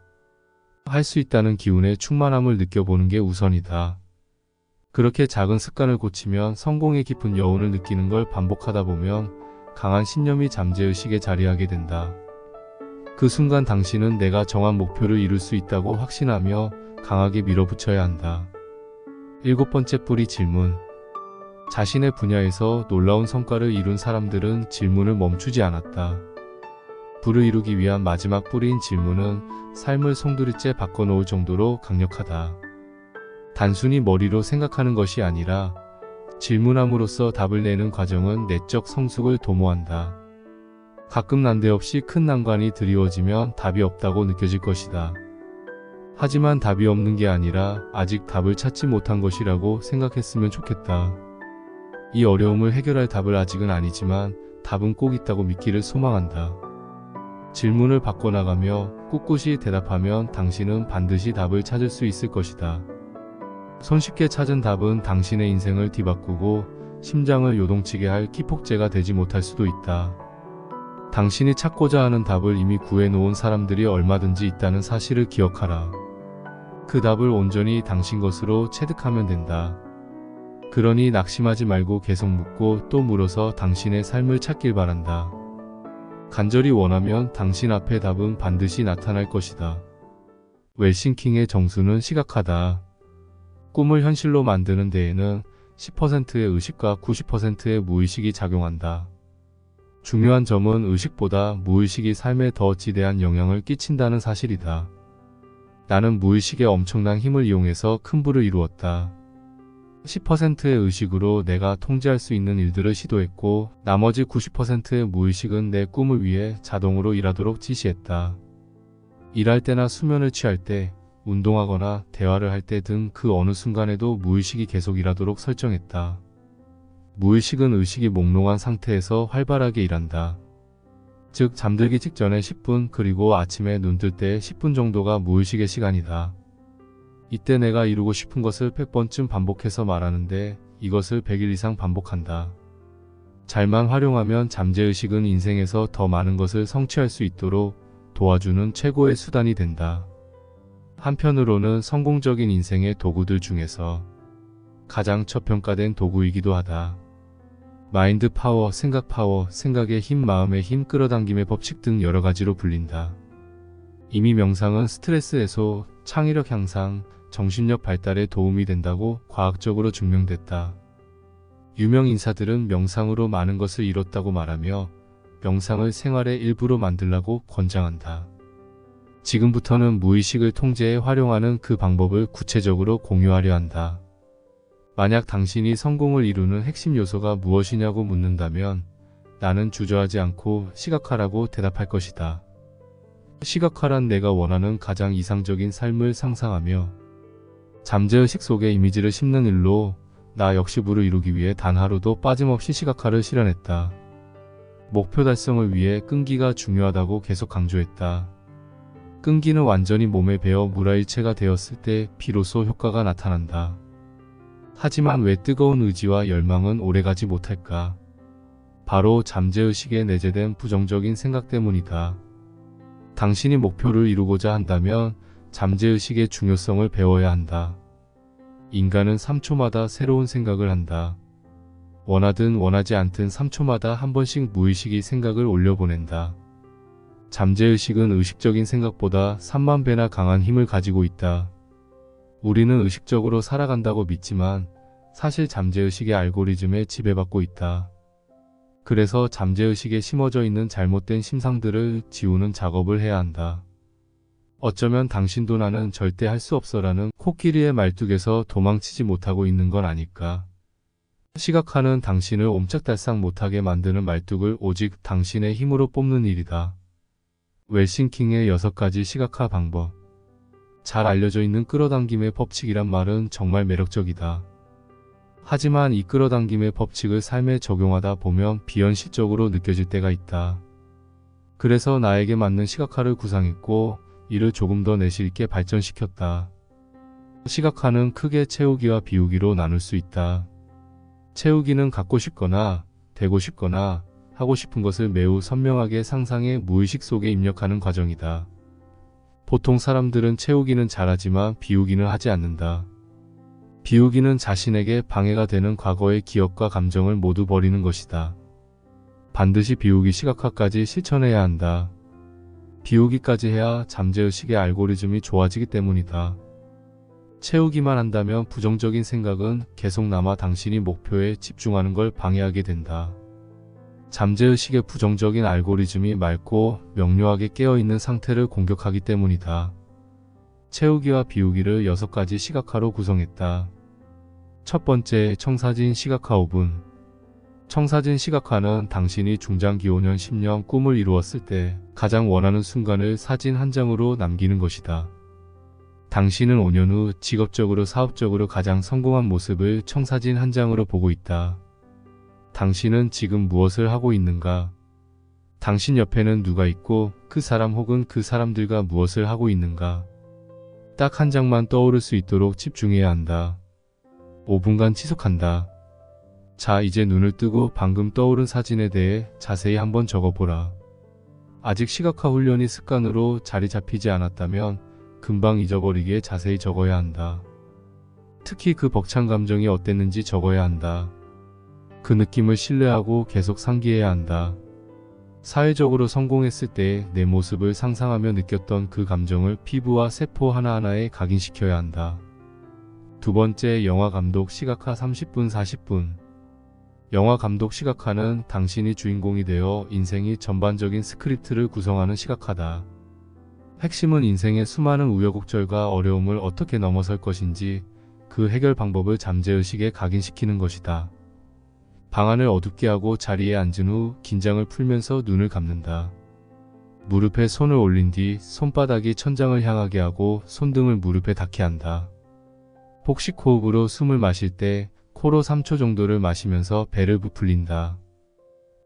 할 수 있다는 기운의 충만함을 느껴보는 게 우선이다. 그렇게 작은 습관을 고치면 성공의 깊은 여운을 느끼는 걸 반복하다 보면 강한 신념이 잠재의식에 자리하게 된다. 그 순간 당신은 내가 정한 목표를 이룰 수 있다고 확신하며 강하게 밀어붙여야 한다. 7번째 뿌리 질문. 자신의 분야에서 놀라운 성과를 이룬 사람들은 질문을 멈추지 않았다. 부를 이루기 위한 마지막 뿌리인 질문은 삶을 송두리째 바꿔놓을 정도로 강력하다. 단순히 머리로 생각하는 것이 아니라 질문함으로써 답을 내는 과정은 내적 성숙을 도모한다. 가끔 난데없이 큰 난관이 드리워지면 답이 없다고 느껴질 것이다. 하지만 답이 없는 게 아니라 아직 답을 찾지 못한 것이라고 생각했으면 좋겠다. 이 어려움을 해결할 답을 아직은 아니지만 답은 꼭 있다고 믿기를 소망한다. 질문을 바꿔나가며 꿋꿋이 대답하면 당신은 반드시 답을 찾을 수 있을 것이다. 손쉽게 찾은 답은 당신의 인생을 뒤바꾸고 심장을 요동치게 할 기폭제가 되지 못할 수도 있다. 당신이 찾고자 하는 답을 이미 구해놓은 사람들이 얼마든지 있다는 사실을 기억하라. 그 답을 온전히 당신 것으로 체득하면 된다. 그러니 낙심하지 말고 계속 묻고 또 물어서 당신의 삶을 찾길 바란다. 간절히 원하면 당신 앞에 답은 반드시 나타날 것이다. 웰싱킹의 정수는 시각화다. 꿈을 현실로 만드는 데에는 10%의 의식과 90%의 무의식이 작용한다. 중요한 점은 의식보다 무의식이 삶에 더 지대한 영향을 끼친다는 사실이다. 나는 무의식의 엄청난 힘을 이용해서 큰 부를 이루었다. 10%의 의식으로 내가 통제할 수 있는 일들을 시도했고 나머지 90%의 무의식은 내 꿈을 위해 자동으로 일하도록 지시했다. 일할 때나 수면을 취할 때, 운동하거나 대화를 할 때 등 그 어느 순간에도 무의식이 계속 일하도록 설정했다. 무의식은 의식이 몽롱한 상태에서 활발하게 일한다. 즉 잠들기 직전에 10분 그리고 아침에 눈 뜰 때 10분 정도가 무의식의 시간이다. 이때 내가 이루고 싶은 것을 100번쯤 반복해서 말하는데 이것을 100일 이상 반복한다. 잘만 활용하면 잠재의식은 인생에서 더 많은 것을 성취할 수 있도록 도와주는 최고의 수단이 된다. 한편으로는 성공적인 인생의 도구들 중에서 가장 저평가된 도구이기도 하다. 마인드 파워, 생각 파워, 생각의 힘, 마음의 힘, 끌어당김의 법칙 등 여러 가지로 불린다. 이미 명상은 스트레스 해소, 창의력 향상, 정신력 발달에 도움이 된다고 과학적으로 증명됐다. 유명 인사들은 명상으로 많은 것을 이뤘다고 말하며 명상을 생활의 일부로 만들라고 권장한다. 지금부터는 무의식을 통제해 활용하는 그 방법을 구체적으로 공유하려 한다. 만약 당신이 성공을 이루는 핵심 요소가 무엇이냐고 묻는다면 나는 주저하지 않고 시각화라고 대답할 것이다. 시각화란 내가 원하는 가장 이상적인 삶을 상상하며 잠재의식 속에 이미지를 심는 일로 나 역시 부를 이루기 위해 단 하루도 빠짐없이 시각화를 실현했다. 목표 달성을 위해 끈기가 중요하다고 계속 강조했다. 끈기는 완전히 몸에 배어 물화일체가 되었을 때 비로소 효과가 나타난다. 하지만 왜 뜨거운 의지와 열망은 오래가지 못할까? 바로 잠재의식에 내재된 부정적인 생각 때문이다. 당신이 목표를 이루고자 한다면 잠재의식의 중요성을 배워야 한다. 인간은 3초마다 새로운 생각을 한다. 원하든 원하지 않든 3초마다 한 번씩 무의식이 생각을 올려보낸다. 잠재의식은 의식적인 생각보다 3만 배나 강한 힘을 가지고 있다. 우리는 의식적으로 살아간다고 믿지만 사실 잠재의식의 알고리즘에 지배받고 있다. 그래서 잠재의식에 심어져 있는 잘못된 심상들을 지우는 작업을 해야 한다. 어쩌면 당신도 나는 절대 할 수 없어라는 코끼리의 말뚝에서 도망치지 못하고 있는 건 아닐까. 시각화는 당신을 옴짝달싹 못하게 만드는 말뚝을 오직 당신의 힘으로 뽑는 일이다. 웰싱킹의 6가지 시각화 방법. 잘 알려져 있는 끌어당김의 법칙이란 말은 정말 매력적이다. 하지만 이 끌어당김의 법칙을 삶에 적용하다 보면 비현실적으로 느껴질 때가 있다. 그래서 나에게 맞는 시각화를 구상했고 이를 조금 더 내실 있게 발전시켰다. 시각화는 크게 채우기와 비우기로 나눌 수 있다. 채우기는 갖고 싶거나 되고 싶거나 하고 싶은 것을 매우 선명하게 상상해 무의식 속에 입력하는 과정이다. 보통 사람들은 채우기는 잘하지만 비우기는 하지 않는다. 비우기는 자신에게 방해가 되는 과거의 기억과 감정을 모두 버리는 것이다. 반드시 비우기 시각화까지 실천해야 한다. 비우기까지 해야 잠재의식의 알고리즘이 좋아지기 때문이다. 채우기만 한다면 부정적인 생각은 계속 남아 당신이 목표에 집중하는 걸 방해하게 된다. 잠재의식의 부정적인 알고리즘이 맑고 명료하게 깨어있는 상태를 공격하기 때문이다. 채우기와 비우기를 6가지 시각화로 구성했다. 첫 번째, 청사진 시각화 5분. 청사진 시각화는 당신이 중장기 5년, 10년 꿈을 이루었을 때 가장 원하는 순간을 사진 한 장으로 남기는 것이다. 당신은 5년 후 직업적으로 사업적으로 가장 성공한 모습을 청사진 한 장으로 보고 있다. 당신은 지금 무엇을 하고 있는가? 당신 옆에는 누가 있고 그 사람 혹은 그 사람들과 무엇을 하고 있는가? 딱 한 장만 떠오를 수 있도록 집중해야 한다. 5분간 지속한다. 자, 이제 눈을 뜨고 방금 떠오른 사진에 대해 자세히 한번 적어보라. 아직 시각화 훈련이 습관으로 자리 잡히지 않았다면 금방 잊어버리기에 자세히 적어야 한다. 특히 그 벅찬 감정이 어땠는지 적어야 한다. 그 느낌을 신뢰하고 계속 상기해야 한다. 사회적으로 성공했을 때 내 모습을 상상하며 느꼈던 그 감정을 피부와 세포 하나하나에 각인시켜야 한다. 두 번째, 영화 감독 시각화 30분 40분. 영화 감독 시각화는 당신이 주인공이 되어 인생이 전반적인 스크립트를 구성하는 시각화다. 핵심은 인생의 수많은 우여곡절과 어려움을 어떻게 넘어설 것인지 그 해결 방법을 잠재의식에 각인시키는 것이다. 방안을 어둡게 하고 자리에 앉은 후 긴장을 풀면서 눈을 감는다. 무릎에 손을 올린 뒤 손바닥이 천장을 향하게 하고 손등을 무릎에 닿게 한다. 복식 호흡으로 숨을 마실 때 코로 3초 정도를 마시면서 배를 부풀린다.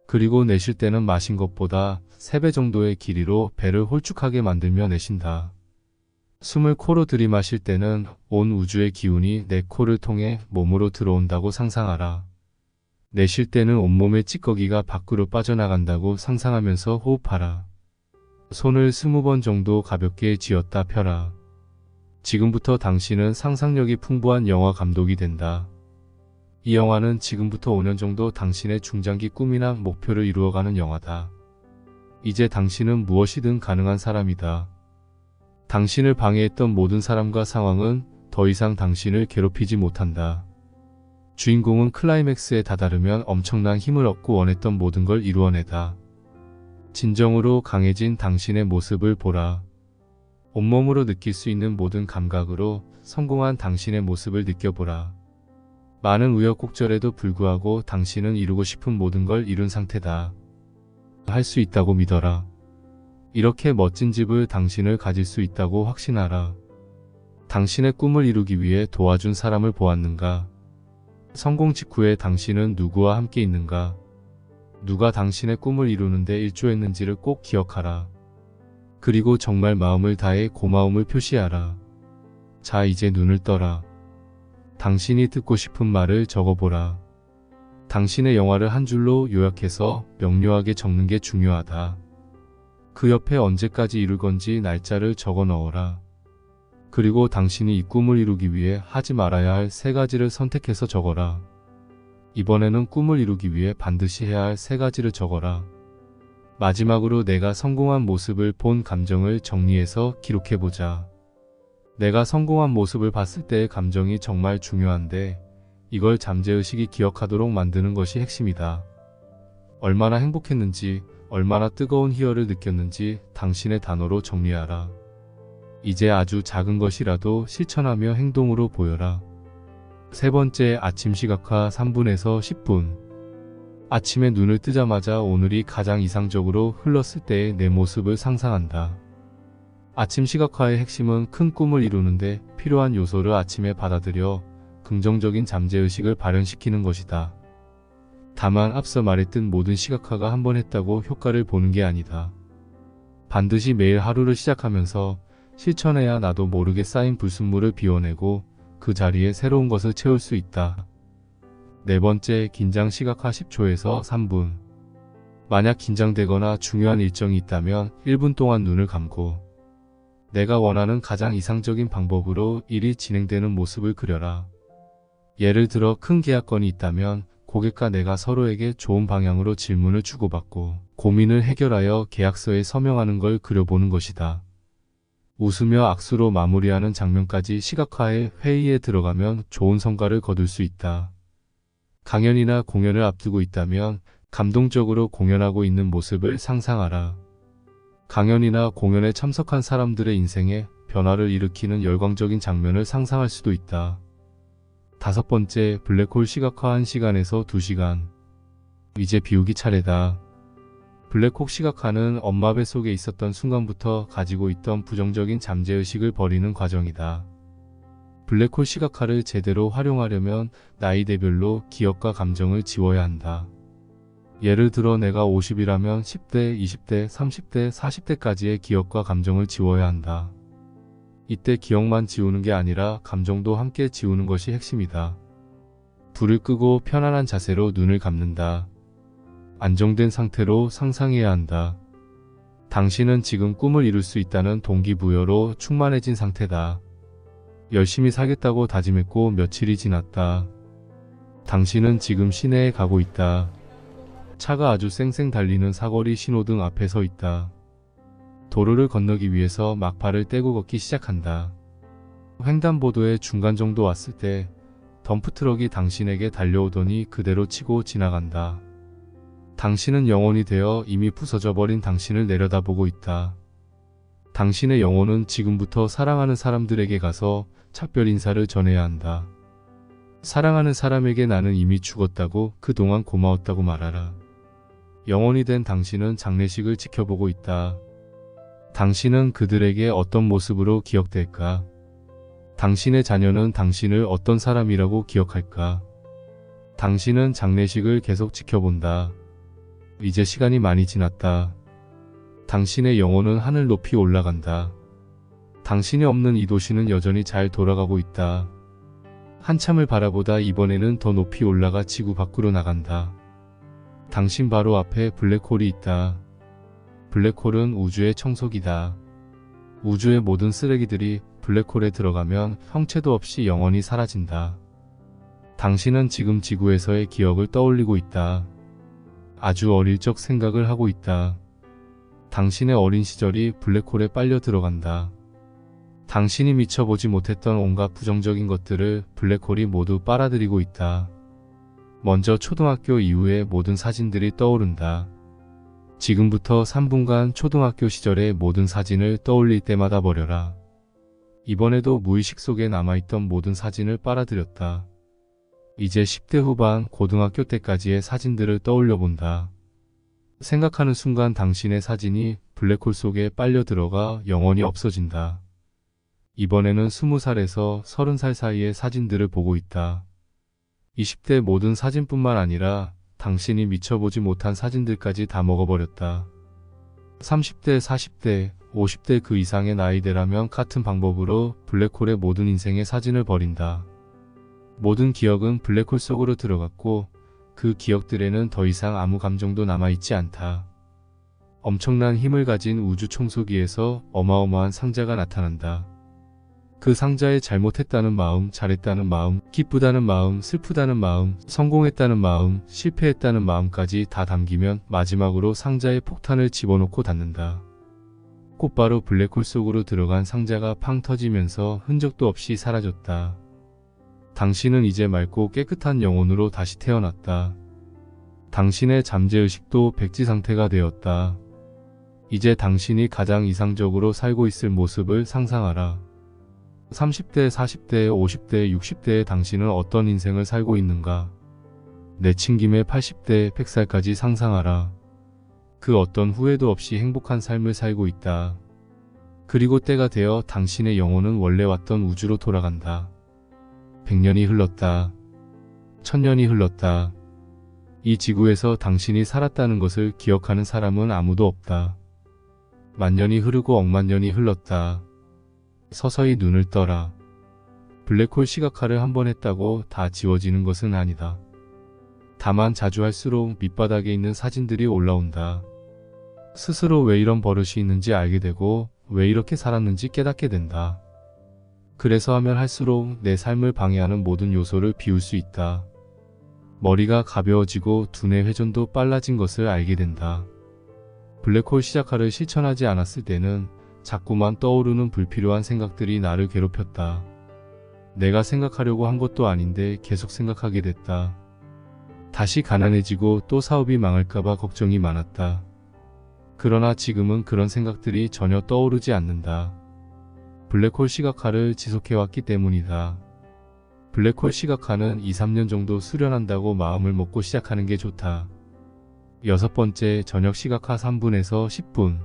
그리고 내쉴 때는 마신 것보다 3배 정도의 길이로 배를 홀쭉하게 만들며 내쉰다. 숨을 코로 들이마실 때는 온 우주의 기운이 내 코를 통해 몸으로 들어온다고 상상하라. 내쉴 때는 온몸의 찌꺼기가 밖으로 빠져나간다고 상상하면서 호흡하라. 손을 20번 정도 가볍게 쥐었다 펴라. 지금부터 당신은 상상력이 풍부한 영화 감독이 된다. 이 영화는 지금부터 5년 정도 당신의 중장기 꿈이나 목표를 이루어가는 영화다. 이제 당신은 무엇이든 가능한 사람이다. 당신을 방해했던 모든 사람과 상황은 더 이상 당신을 괴롭히지 못한다. 주인공은 클라이맥스에 다다르면 엄청난 힘을 얻고 원했던 모든 걸 이루어내다. 진정으로 강해진 당신의 모습을 보라. 온몸으로 느낄 수 있는 모든 감각으로 성공한 당신의 모습을 느껴보라. 많은 우여곡절에도 불구하고 당신은 이루고 싶은 모든 걸 이룬 상태다. 할 수 있다고 믿어라. 이렇게 멋진 집을 당신을 가질 수 있다고 확신하라. 당신의 꿈을 이루기 위해 도와준 사람을 보았는가? 성공 직후에 당신은 누구와 함께 있는가? 누가 당신의 꿈을 이루는데 일조했는지를 꼭 기억하라. 그리고 정말 마음을 다해 고마움을 표시하라. 자, 이제 눈을 떠라. 당신이 듣고 싶은 말을 적어보라. 당신의 영화를 한 줄로 요약해서 명료하게 적는 게 중요하다. 그 옆에 언제까지 이룰 건지 날짜를 적어 넣어라. 그리고 당신이 이 꿈을 이루기 위해 하지 말아야 할 3가지를 선택해서 적어라. 이번에는 꿈을 이루기 위해 반드시 해야 할 3가지를 적어라. 마지막으로 내가 성공한 모습을 본 감정을 정리해서 기록해보자. 내가 성공한 모습을 봤을 때의 감정이 정말 중요한데 이걸 잠재의식이 기억하도록 만드는 것이 핵심이다. 얼마나 행복했는지, 얼마나 뜨거운 희열을 느꼈는지 당신의 단어로 정리하라. 이제 아주 작은 것이라도 실천하며 행동으로 보여라. 세 번째, 아침 시각화 3분에서 10분. 아침에 눈을 뜨자마자 오늘이 가장 이상적으로 흘렀을 때의 내 모습을 상상한다. 아침 시각화의 핵심은 큰 꿈을 이루는데 필요한 요소를 아침에 받아들여 긍정적인 잠재의식을 발현시키는 것이다. 다만 앞서 말했듯 모든 시각화가 한 번 했다고 효과를 보는 게 아니다. 반드시 매일 하루를 시작하면서 실천해야 나도 모르게 쌓인 불순물을 비워내고 그 자리에 새로운 것을 채울 수 있다. 네 번째, 긴장 시각화 10초에서 3분. 만약 긴장되거나 중요한 일정이 있다면 1분 동안 눈을 감고 내가 원하는 가장 이상적인 방법으로 일이 진행되는 모습을 그려라. 예를 들어 큰 계약건이 있다면 고객과 내가 서로에게 좋은 방향으로 질문을 주고받고 고민을 해결하여 계약서에 서명하는 걸 그려보는 것이다. 웃으며 악수로 마무리하는 장면까지 시각화해 회의에 들어가면 좋은 성과를 거둘 수 있다. 강연이나 공연을 앞두고 있다면 감동적으로 공연하고 있는 모습을 상상하라. 강연이나 공연에 참석한 사람들의 인생에 변화를 일으키는 열광적인 장면을 상상할 수도 있다. 5번째, 블랙홀 시각화 1시간에서 2시간. 이제 비우기 차례다. 블랙홀 시각화는 엄마 뱃속에 있었던 순간부터 가지고 있던 부정적인 잠재의식을 버리는 과정이다. 블랙홀 시각화를 제대로 활용하려면 나이대별로 기억과 감정을 지워야 한다. 예를 들어 내가 50이라면 10대, 20대, 30대, 40대까지의 기억과 감정을 지워야 한다. 이때 기억만 지우는 게 아니라 감정도 함께 지우는 것이 핵심이다. 불을 끄고 편안한 자세로 눈을 감는다. 안정된 상태로 상상해야 한다. 당신은 지금 꿈을 이룰 수 있다는 동기부여로 충만해진 상태다. 열심히 살겠다고 다짐했고 며칠이 지났다. 당신은 지금 시내에 가고 있다. 차가 아주 쌩쌩 달리는 사거리 신호등 앞에 서 있다. 도로를 건너기 위해서 막발을 떼고 걷기 시작한다. 횡단보도의 중간 정도 왔을 때 덤프트럭이 당신에게 달려오더니 그대로 치고 지나간다. 당신은 영혼이 되어 이미 부서져 버린 당신을 내려다보고 있다. 당신의 영혼은 지금부터 사랑하는 사람들에게 가서 작별 인사를 전해야 한다. 사랑하는 사람에게 나는 이미 죽었다고, 그동안 고마웠다고 말하라. 영혼이 된 당신은 장례식을 지켜보고 있다. 당신은 그들에게 어떤 모습으로 기억될까? 당신의 자녀는 당신을 어떤 사람이라고 기억할까? 당신은 장례식을 계속 지켜본다. 이제 시간이 많이 지났다. 당신의 영혼은 하늘 높이 올라간다. 당신이 없는 이 도시는 여전히 잘 돌아가고 있다. 한참을 바라보다 이번에는 더 높이 올라가 지구 밖으로 나간다. 당신 바로 앞에 블랙홀이 있다. 블랙홀은 우주의 청소기다. 우주의 모든 쓰레기들이 블랙홀에 들어가면 형체도 없이 영원히 사라진다. 당신은 지금 지구에서의 기억을 떠올리고 있다. 아주 어릴 적 생각을 하고 있다. 당신의 어린 시절이 블랙홀에 빨려 들어간다. 당신이 미쳐보지 못했던 온갖 부정적인 것들을 블랙홀이 모두 빨아들이고 있다. 먼저 초등학교 이후의 모든 사진들이 떠오른다. 지금부터 3분간 초등학교 시절의 모든 사진을 떠올릴 때마다 버려라. 이번에도 무의식 속에 남아있던 모든 사진을 빨아들였다. 이제 10대 후반 고등학교 때까지의 사진들을 떠올려 본다. 생각하는 순간 당신의 사진이 블랙홀 속에 빨려 들어가 영원히 없어진다. 이번에는 20살에서 30살 사이의 사진들을 보고 있다. 20대 모든 사진뿐만 아니라 당신이 미쳐보지 못한 사진들까지 다 먹어버렸다. 30대, 40대, 50대 그 이상의 나이대라면 같은 방법으로 블랙홀의 모든 인생의 사진을 버린다. 모든 기억은 블랙홀 속으로 들어갔고 그 기억들에는 더 이상 아무 감정도 남아있지 않다. 엄청난 힘을 가진 우주 청소기에서 어마어마한 상자가 나타난다. 그 상자에 잘못했다는 마음, 잘했다는 마음, 기쁘다는 마음, 슬프다는 마음, 성공했다는 마음, 실패했다는 마음까지 다 담기면 마지막으로 상자에 폭탄을 집어넣고 닫는다. 곧바로 블랙홀 속으로 들어간 상자가 팡 터지면서 흔적도 없이 사라졌다. 당신은 이제 맑고 깨끗한 영혼으로 다시 태어났다. 당신의 잠재의식도 백지 상태가 되었다. 이제 당신이 가장 이상적으로 살고 있을 모습을 상상하라. 30대, 40대, 50대, 60대의 당신은 어떤 인생을 살고 있는가? 내친김에 80대, 100살까지 상상하라. 그 어떤 후회도 없이 행복한 삶을 살고 있다. 그리고 때가 되어 당신의 영혼은 원래 왔던 우주로 돌아간다. 100년이 흘렀다. 1000년이 흘렀다. 이 지구에서 당신이 살았다는 것을 기억하는 사람은 아무도 없다. 만년이 흐르고 억만 년이 흘렀다. 서서히 눈을 떠라. 블랙홀 시각화를 한번 했다고 다 지워지는 것은 아니다. 다만 자주 할수록 밑바닥에 있는 사진들이 올라온다. 스스로 왜 이런 버릇이 있는지 알게 되고 왜 이렇게 살았는지 깨닫게 된다. 그래서 하면 할수록 내 삶을 방해하는 모든 요소를 비울 수 있다. 머리가 가벼워지고 두뇌 회전도 빨라진 것을 알게 된다. 블랙홀 시작화를 실천하지 않았을 때는 자꾸만 떠오르는 불필요한 생각들이 나를 괴롭혔다. 내가 생각하려고 한 것도 아닌데 계속 생각하게 됐다. 다시 가난해지고 또 사업이 망할까봐 걱정이 많았다. 그러나 지금은 그런 생각들이 전혀 떠오르지 않는다. 블랙홀 시각화를 지속해왔기 때문이다. 블랙홀 시각화는 2-3년 정도 수련한다고 마음을 먹고 시작하는 게 좋다. 6번째, 저녁 시각화 3분에서 10분.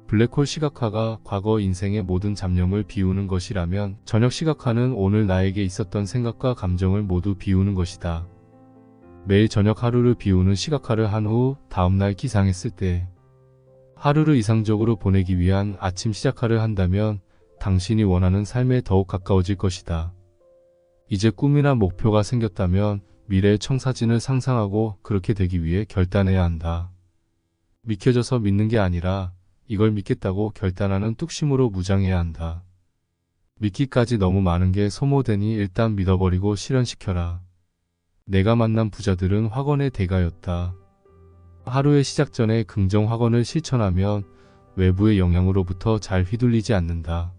블랙홀 시각화가 과거 인생의 모든 잡념을 비우는 것이라면 저녁 시각화는 오늘 나에게 있었던 생각과 감정을 모두 비우는 것이다. 매일 저녁 하루를 비우는 시각화를 한 후 다음날 기상했을 때 하루를 이상적으로 보내기 위한 아침 시작화를 한다면 당신이 원하는 삶에 더욱 가까워질 것이다. 이제 꿈이나 목표가 생겼다면 미래의 청사진을 상상하고 그렇게 되기 위해 결단해야 한다. 믿겨져서 믿는 게 아니라 이걸 믿겠다고 결단하는 뚝심으로 무장해야 한다. 믿기까지 너무 많은 게 소모되니 일단 믿어버리고 실현시켜라. 내가 만난 부자들은 확언의 대가였다. 하루의 시작 전에 긍정 확언을 실천하면 외부의 영향으로부터 잘 휘둘리지 않는다.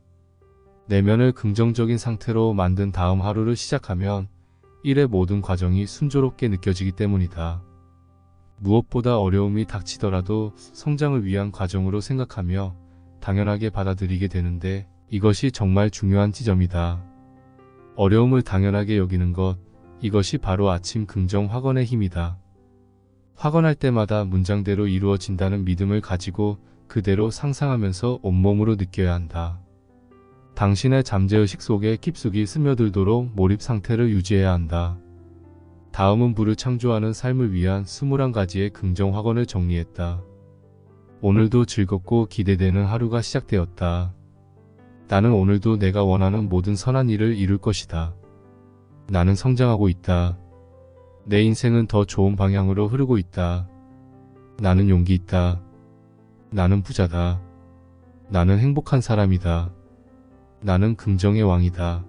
내면을 긍정적인 상태로 만든 다음 하루를 시작하면 일의 모든 과정이 순조롭게 느껴지기 때문이다. 무엇보다 어려움이 닥치더라도 성장을 위한 과정으로 생각하며 당연하게 받아들이게 되는데 이것이 정말 중요한 지점이다. 어려움을 당연하게 여기는 것, 이것이 바로 아침 긍정 확언의 힘이다. 확언할 때마다 문장대로 이루어진다는 믿음을 가지고 그대로 상상하면서 온몸으로 느껴야 한다. 당신의 잠재의식 속에 깊숙이 스며들도록 몰입 상태를 유지해야 한다. 다음은 부를 창조하는 삶을 위한 21가지의 긍정 확언을 정리했다. 오늘도 즐겁고 기대되는 하루가 시작되었다. 나는 오늘도 내가 원하는 모든 선한 일을 이룰 것이다. 나는 성장하고 있다. 내 인생은 더 좋은 방향으로 흐르고 있다. 나는 용기 있다. 나는 부자다. 나는 행복한 사람이다. 나는 긍정의 왕이다.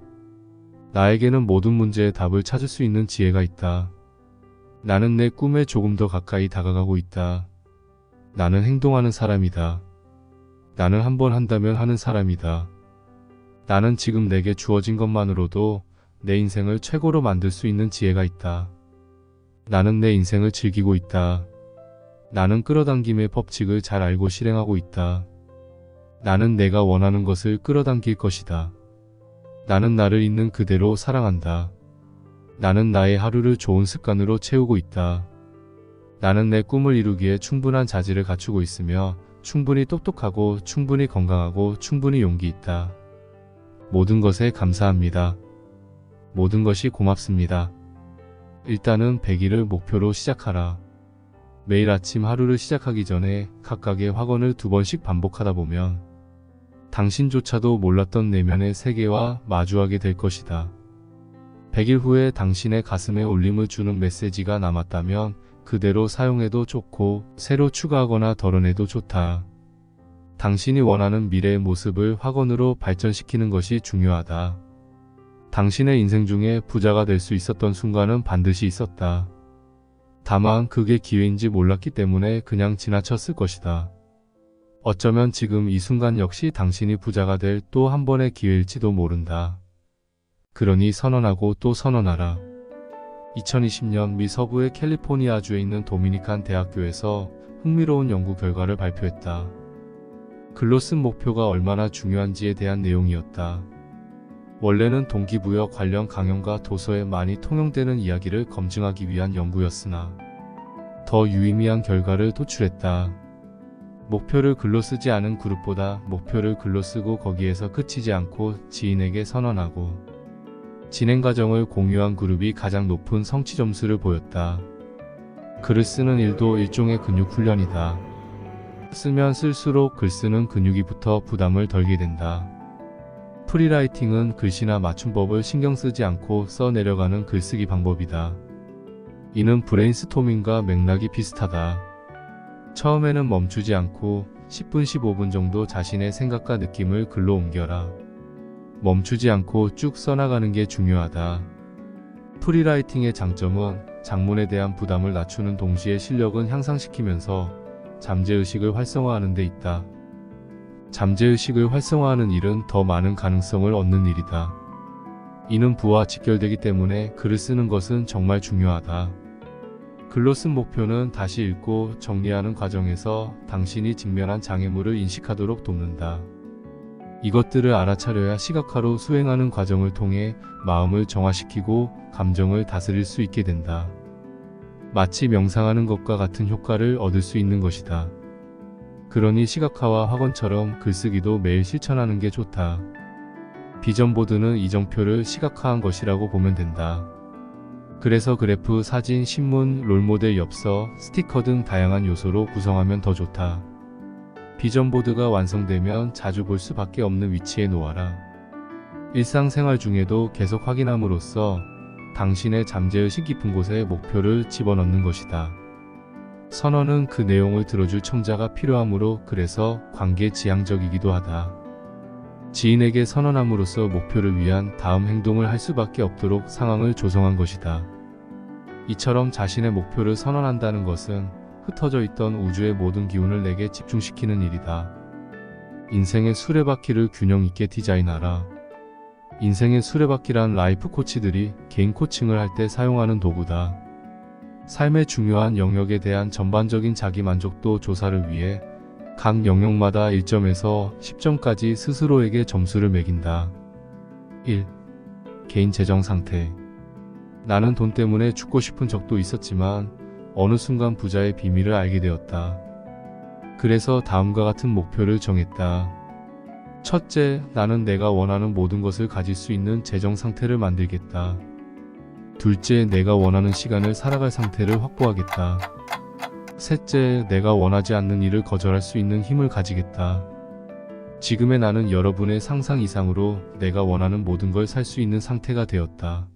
나에게는 모든 문제의 답을 찾을 수 있는 지혜가 있다. 나는 내 꿈에 조금 더 가까이 다가가고 있다. 나는 행동하는 사람이다. 나는 한번 한다면 하는 사람이다. 나는 지금 내게 주어진 것만으로도 내 인생을 최고로 만들 수 있는 지혜가 있다. 나는 내 인생을 즐기고 있다. 나는 끌어당김의 법칙을 잘 알고 실행하고 있다. 나는 내가 원하는 것을 끌어당길 것이다. 나는 나를 있는 그대로 사랑한다. 나는 나의 하루를 좋은 습관으로 채우고 있다. 나는 내 꿈을 이루기에 충분한 자질을 갖추고 있으며 충분히 똑똑하고 충분히 건강하고 충분히 용기 있다. 모든 것에 감사합니다. 모든 것이 고맙습니다. 일단은 100일을 목표로 시작하라. 매일 아침 하루를 시작하기 전에 각각의 확언을 2번씩 반복하다 보면 당신조차도 몰랐던 내면의 세계와 마주하게 될 것이다. 100일 후에 당신의 가슴에 울림을 주는 메시지가 남았다면 그대로 사용해도 좋고 새로 추가하거나 덜어내도 좋다. 당신이 원하는 미래의 모습을 확언으로 발전시키는 것이 중요하다. 당신의 인생 중에 부자가 될 수 있었던 순간은 반드시 있었다. 다만 그게 기회인지 몰랐기 때문에 그냥 지나쳤을 것이다. 어쩌면 지금 이 순간 역시 당신이 부자가 될 또 한 번의 기회일지도 모른다. 그러니 선언하고 또 선언하라. 2020년 미 서부의 캘리포니아주에 있는 도미니칸 대학교에서 흥미로운 연구 결과를 발표했다. 글로 쓴 목표가 얼마나 중요한지에 대한 내용이었다. 원래는 동기부여 관련 강연과 도서에 많이 통용되는 이야기를 검증하기 위한 연구였으나 더 유의미한 결과를 도출했다. 목표를 글로 쓰지 않은 그룹보다 목표를 글로 쓰고 거기에서 그치지 않고 지인에게 선언하고 진행 과정을 공유한 그룹이 가장 높은 성취 점수를 보였다. 글을 쓰는 일도 일종의 근육 훈련이다. 쓰면 쓸수록 글 쓰는 근육이 붙어 부담을 덜게 된다. 프리라이팅은 글씨나 맞춤법을 신경 쓰지 않고 써내려가는 글쓰기 방법이다. 이는 브레인스토밍과 맥락이 비슷하다. 처음에는 멈추지 않고 10분, 15분 정도 자신의 생각과 느낌을 글로 옮겨라. 멈추지 않고 쭉 써나가는 게 중요하다. 프리라이팅의 장점은 장문에 대한 부담을 낮추는 동시에 실력은 향상시키면서 잠재의식을 활성화하는 데 있다. 잠재의식을 활성화하는 일은 더 많은 가능성을 얻는 일이다. 이는 부와 직결되기 때문에 글을 쓰는 것은 정말 중요하다. 글로 쓴 목표는 다시 읽고 정리하는 과정에서 당신이 직면한 장애물을 인식하도록 돕는다. 이것들을 알아차려야 시각화로 수행하는 과정을 통해 마음을 정화시키고 감정을 다스릴 수 있게 된다. 마치 명상하는 것과 같은 효과를 얻을 수 있는 것이다. 그러니 시각화와 학원처럼 글쓰기도 매일 실천하는 게 좋다. 비전보드는 이정표를 시각화한 것이라고 보면 된다. 그래서 그래프, 사진, 신문, 롤모델 엽서, 스티커 등 다양한 요소로 구성하면 더 좋다. 비전보드가 완성되면 자주 볼 수밖에 없는 위치에 놓아라. 일상생활 중에도 계속 확인함으로써 당신의 잠재의식 깊은 곳에 목표를 집어넣는 것이다. 선언은 그 내용을 들어줄 청자가 필요하므로 그래서 관계지향적이기도 하다. 지인에게 선언함으로써 목표를 위한 다음 행동을 할 수밖에 없도록 상황을 조성한 것이다. 이처럼 자신의 목표를 선언한다는 것은 흩어져 있던 우주의 모든 기운을 내게 집중시키는 일이다. 인생의 수레바퀴를 균형 있게 디자인하라. 인생의 수레바퀴란 라이프 코치들이 개인 코칭을 할 때 사용하는 도구다. 삶의 중요한 영역에 대한 전반적인 자기 만족도 조사를 위해 각 영역마다 1점에서 10점까지 스스로에게 점수를 매긴다. 1. 개인 재정 상태. 나는 돈 때문에 죽고 싶은 적도 있었지만 어느 순간 부자의 비밀을 알게 되었다. 그래서 다음과 같은 목표를 정했다. 첫째, 나는 내가 원하는 모든 것을 가질 수 있는 재정 상태를 만들겠다. 둘째, 내가 원하는 시간을 살아갈 상태를 확보하겠다. 셋째, 내가 원하지 않는 일을 거절할 수 있는 힘을 가지겠다. 지금의 나는 여러분의 상상 이상으로 내가 원하는 모든 걸 살 수 있는 상태가 되었다.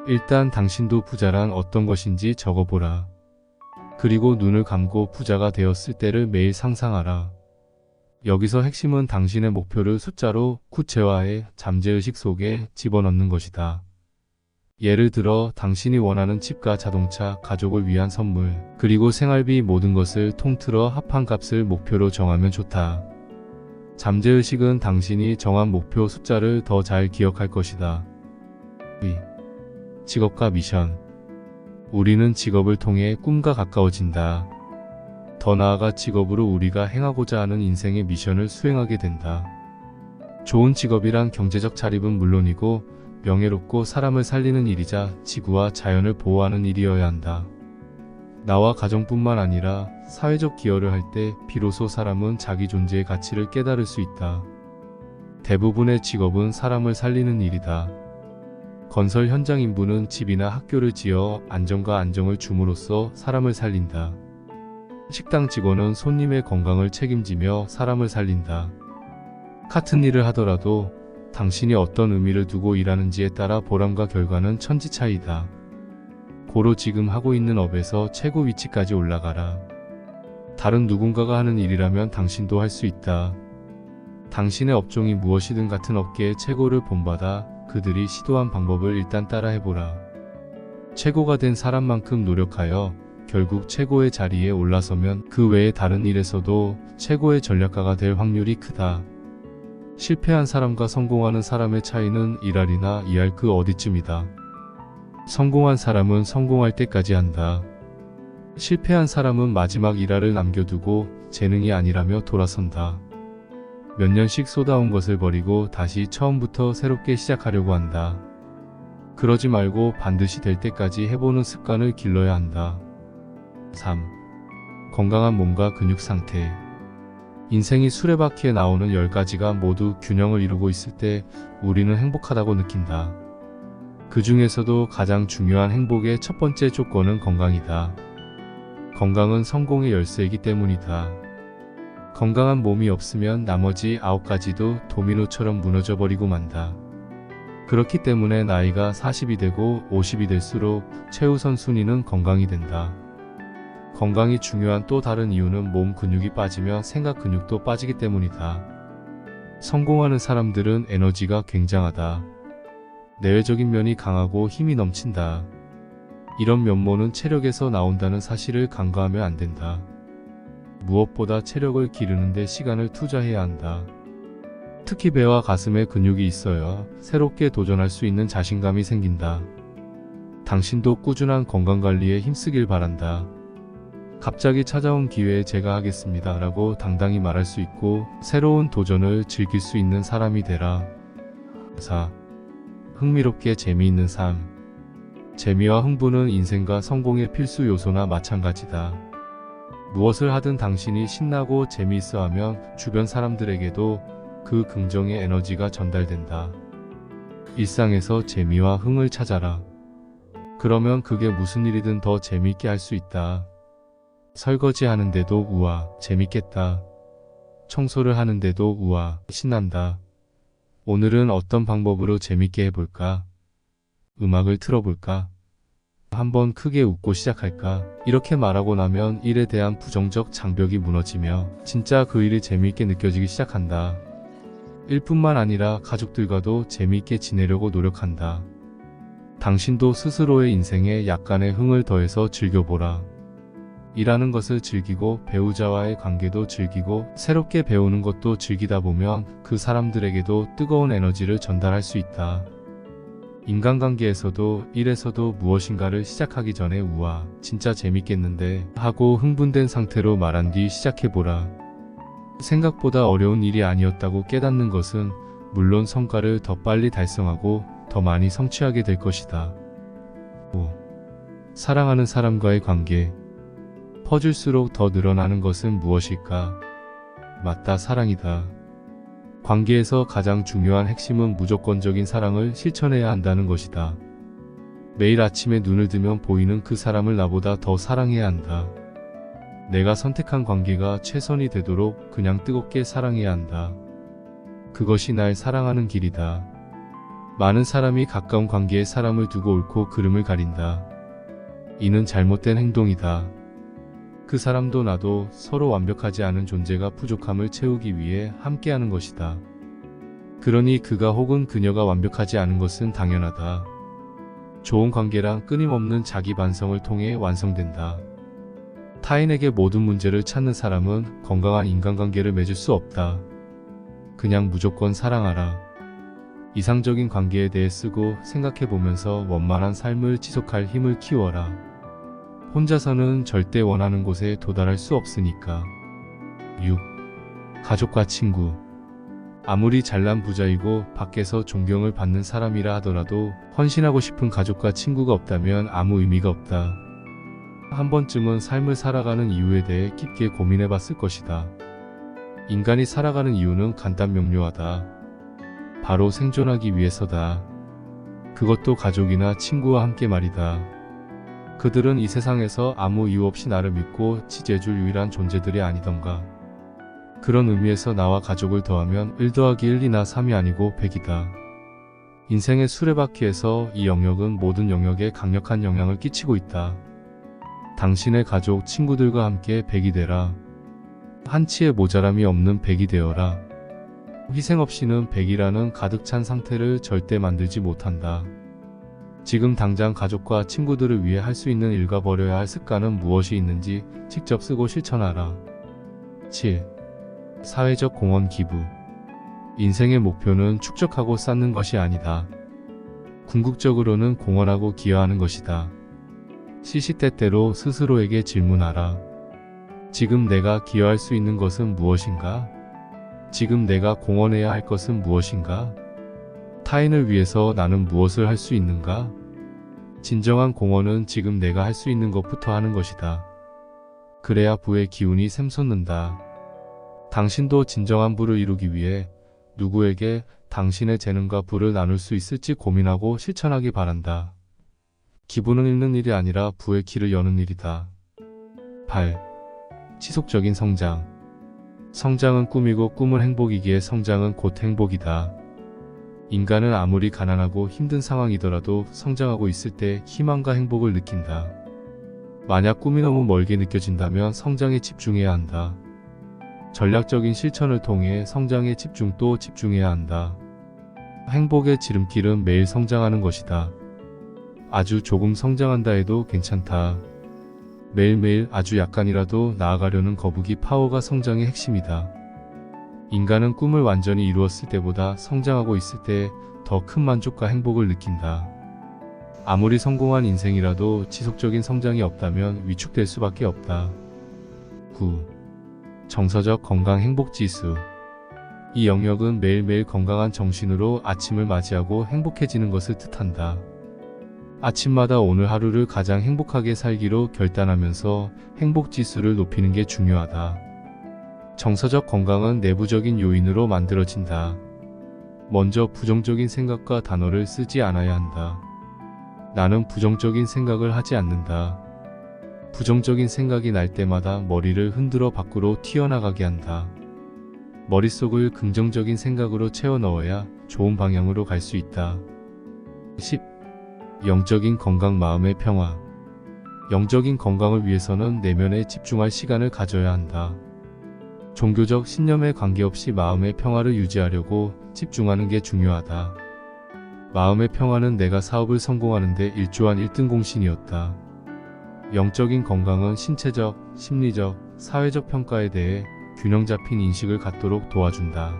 일단 당신도 부자란 어떤 것인지 적어보라. 그리고 눈을 감고 부자가 되었을 때를 매일 상상하라. 여기서 핵심은 당신의 목표를 숫자로 구체화해 잠재의식 속에 집어넣는 것이다. 예를 들어 당신이 원하는 집과 자동차, 가족을 위한 선물, 그리고 생활비 모든 것을 통틀어 합한 값을 목표로 정하면 좋다. 잠재의식은 당신이 정한 목표 숫자를 더 잘 기억할 것이다. 직업과 미션. 우리는 직업을 통해 꿈과 가까워진다. 더 나아가 직업으로 우리가 행하고자 하는 인생의 미션을 수행하게 된다. 좋은 직업이란 경제적 자립은 물론이고 명예롭고 사람을 살리는 일이자 지구와 자연을 보호하는 일이어야 한다. 나와 가정뿐만 아니라 사회적 기여를 할 때 비로소 사람은 자기 존재의 가치를 깨달을 수 있다. 대부분의 직업은 사람을 살리는 일이다. 건설 현장 인부는 집이나 학교를 지어 안전과 안정을 줌으로써 사람을 살린다. 식당 직원은 손님의 건강을 책임지며 사람을 살린다. 같은 일을 하더라도 당신이 어떤 의미를 두고 일하는지에 따라 보람과 결과는 천지 차이다. 고로 지금 하고 있는 업에서 최고 위치까지 올라가라. 다른 누군가가 하는 일이라면 당신도 할 수 있다. 당신의 업종이 무엇이든 같은 업계의 최고를 본받아 그들이 시도한 방법을 일단 따라해보라. 최고가 된 사람만큼 노력하여 결국 최고의 자리에 올라서면 그 외의 다른 일에서도 최고의 전략가가 될 확률이 크다. 실패한 사람과 성공하는 사람의 차이는 1알이나 2알 그 어디쯤이다. 성공한 사람은 성공할 때까지 한다. 실패한 사람은 마지막 1알을 남겨두고 재능이 아니라며 돌아선다. 몇 년씩 쏟아온 것을 버리고 다시 처음부터 새롭게 시작하려고 한다. 그러지 말고 반드시 될 때까지 해보는 습관을 길러야 한다. 3. 건강한 몸과 근육 상태. 인생이 수레바퀴에 나오는 10가지가 모두 균형을 이루고 있을 때 우리는 행복하다고 느낀다. 그 중에서도 가장 중요한 행복의 첫 번째 조건은 건강이다. 건강은 성공의 열쇠이기 때문이다. 건강한 몸이 없으면 나머지 9가지도 도미노처럼 무너져 버리고 만다. 그렇기 때문에 나이가 40이 되고 50이 될수록 최우선 순위는 건강이 된다. 건강이 중요한 또 다른 이유는 몸 근육이 빠지며 생각 근육도 빠지기 때문이다. 성공하는 사람들은 에너지가 굉장하다. 내외적인 면이 강하고 힘이 넘친다. 이런 면모는 체력에서 나온다는 사실을 간과하면 안 된다. 무엇보다 체력을 기르는 데 시간을 투자해야 한다. 특히 배와 가슴에 근육이 있어야 새롭게 도전할 수 있는 자신감이 생긴다. 당신도 꾸준한 건강관리에 힘쓰길 바란다. 갑자기 찾아온 기회에 제가 하겠습니다 라고 당당히 말할 수 있고 새로운 도전을 즐길 수 있는 사람이 되라. 4. 흥미롭게 재미있는 삶. 재미와 흥분은 인생과 성공의 필수 요소나 마찬가지다. 무엇을 하든 당신이 신나고 재미있어 하면 주변 사람들에게도 그 긍정의 에너지가 전달된다. 일상에서 재미와 흥을 찾아라. 그러면 그게 무슨 일이든 더 재미있게 할 수 있다. 설거지 하는데도 우와, 재밌겠다. 청소를 하는데도 우와, 신난다. 오늘은 어떤 방법으로 재밌게 해볼까? 음악을 틀어볼까? 한번 크게 웃고 시작할까? 이렇게 말하고 나면 일에 대한 부정적 장벽이 무너지며 진짜 그 일이 재미있게 느껴지기 시작한다. 일뿐만 아니라 가족들과도 재미있게 지내려고 노력한다. 당신도 스스로의 인생에 약간의 흥을 더해서 즐겨보라. 일하는 것을 즐기고 배우자와의 관계도 즐기고 새롭게 배우는 것도 즐기다 보면 그 사람들에게도 뜨거운 에너지를 전달할 수 있다. 인간관계에서도 일에서도 무엇인가를 시작하기 전에 우와, 진짜 재밌겠는데 하고 흥분된 상태로 말한 뒤 시작해보라. 생각보다 어려운 일이 아니었다고 깨닫는 것은 물론 성과를 더 빨리 달성하고 더 많이 성취하게 될 것이다. 5. 사랑하는 사람과의 관계. 퍼질수록 더 늘어나는 것은 무엇일까? 맞다, 사랑이다. 관계에서 가장 중요한 핵심은 무조건적인 사랑을 실천해야 한다는 것이다. 매일 아침에 눈을 뜨면 보이는 그 사람을 나보다 더 사랑해야 한다. 내가 선택한 관계가 최선이 되도록 그냥 뜨겁게 사랑해야 한다. 그것이 날 사랑하는 길이다. 많은 사람이 가까운 관계에 사람을 두고 옳고 그름을 가린다. 이는 잘못된 행동이다. 그 사람도 나도 서로 완벽하지 않은 존재가 부족함을 채우기 위해 함께하는 것이다. 그러니 그가 혹은 그녀가 완벽하지 않은 것은 당연하다. 좋은 관계란 끊임없는 자기 반성을 통해 완성된다. 타인에게 모든 문제를 찾는 사람은 건강한 인간관계를 맺을 수 없다. 그냥 무조건 사랑하라. 이상적인 관계에 대해 쓰고 생각해보면서 원만한 삶을 지속할 힘을 키워라. 혼자서는 절대 원하는 곳에 도달할 수 없으니까. 6. 가족과 친구. 아무리 잘난 부자이고 밖에서 존경을 받는 사람이라 하더라도 헌신하고 싶은 가족과 친구가 없다면 아무 의미가 없다. 한 번쯤은 삶을 살아가는 이유에 대해 깊게 고민해 봤을 것이다. 인간이 살아가는 이유는 간단 명료하다. 바로 생존하기 위해서다. 그것도 가족이나 친구와 함께 말이다. 그들은 이 세상에서 아무 이유 없이 나를 믿고 지지해줄 유일한 존재들이 아니던가. 그런 의미에서 나와 가족을 더하면 1 더하기 1 이나 3이 아니고 100이다. 인생의 수레바퀴에서 이 영역은 모든 영역에 강력한 영향을 끼치고 있다. 당신의 가족, 친구들과 함께 100이 되라. 한치의 모자람이 없는 100이 되어라. 희생 없이는 100이라는 가득 찬 상태를 절대 만들지 못한다. 지금 당장 가족과 친구들을 위해 할 수 있는 일과 버려야 할 습관은 무엇이 있는지 직접 쓰고 실천하라. 7. 사회적 공헌 기부. 인생의 목표는 축적하고 쌓는 것이 아니다. 궁극적으로는 공헌하고 기여하는 것이다. 시시때때로 스스로에게 질문하라. 지금 내가 기여할 수 있는 것은 무엇인가? 지금 내가 공헌해야 할 것은 무엇인가? 타인을 위해서 나는 무엇을 할 수 있는가? 진정한 공헌은 지금 내가 할 수 있는 것부터 하는 것이다. 그래야 부의 기운이 샘솟는다. 당신도 진정한 부를 이루기 위해 누구에게 당신의 재능과 부를 나눌 수 있을지 고민하고 실천하기 바란다. 기부는 잃는 일이 아니라 부의 길을 여는 일이다. 8. 지속적인 성장. 성장은 꿈이고 꿈은 행복이기에 성장은 곧 행복이다. 인간은 아무리 가난하고 힘든 상황이더라도 성장하고 있을 때 희망과 행복을 느낀다. 만약 꿈이 너무 멀게 느껴진다면 성장에 집중해야 한다. 전략적인 실천을 통해 성장에 집중 또 집중해야 한다. 행복의 지름길은 매일 성장하는 것이다. 아주 조금 성장한다 해도 괜찮다. 매일매일 아주 약간이라도 나아가려는 거북이 파워가 성장의 핵심이다. 인간은 꿈을 완전히 이루었을 때보다 성장하고 있을 때 더 큰 만족과 행복을 느낀다. 아무리 성공한 인생이라도 지속적인 성장이 없다면 위축될 수밖에 없다. 9. 정서적 건강 행복 지수. 이 영역은 매일매일 건강한 정신으로 아침을 맞이하고 행복해지는 것을 뜻한다. 아침마다 오늘 하루를 가장 행복하게 살기로 결단하면서 행복 지수를 높이는 게 중요하다. 정서적 건강은 내부적인 요인으로 만들어진다. 먼저 부정적인 생각과 단어를 쓰지 않아야 한다. 나는 부정적인 생각을 하지 않는다. 부정적인 생각이 날 때마다 머리를 흔들어 밖으로 튀어나가게 한다. 머릿속을 긍정적인 생각으로 채워 넣어야 좋은 방향으로 갈 수 있다. 10. 영적인 건강 마음의 평화. 영적인 건강을 위해서는 내면에 집중할 시간을 가져야 한다. 종교적 신념에 관계없이 마음의 평화를 유지하려고 집중하는 게 중요하다. 마음의 평화는 내가 사업을 성공하는데 일조한 1등 공신이었다. 영적인 건강은 신체적, 심리적, 사회적 평가에 대해 균형 잡힌 인식을 갖도록 도와준다.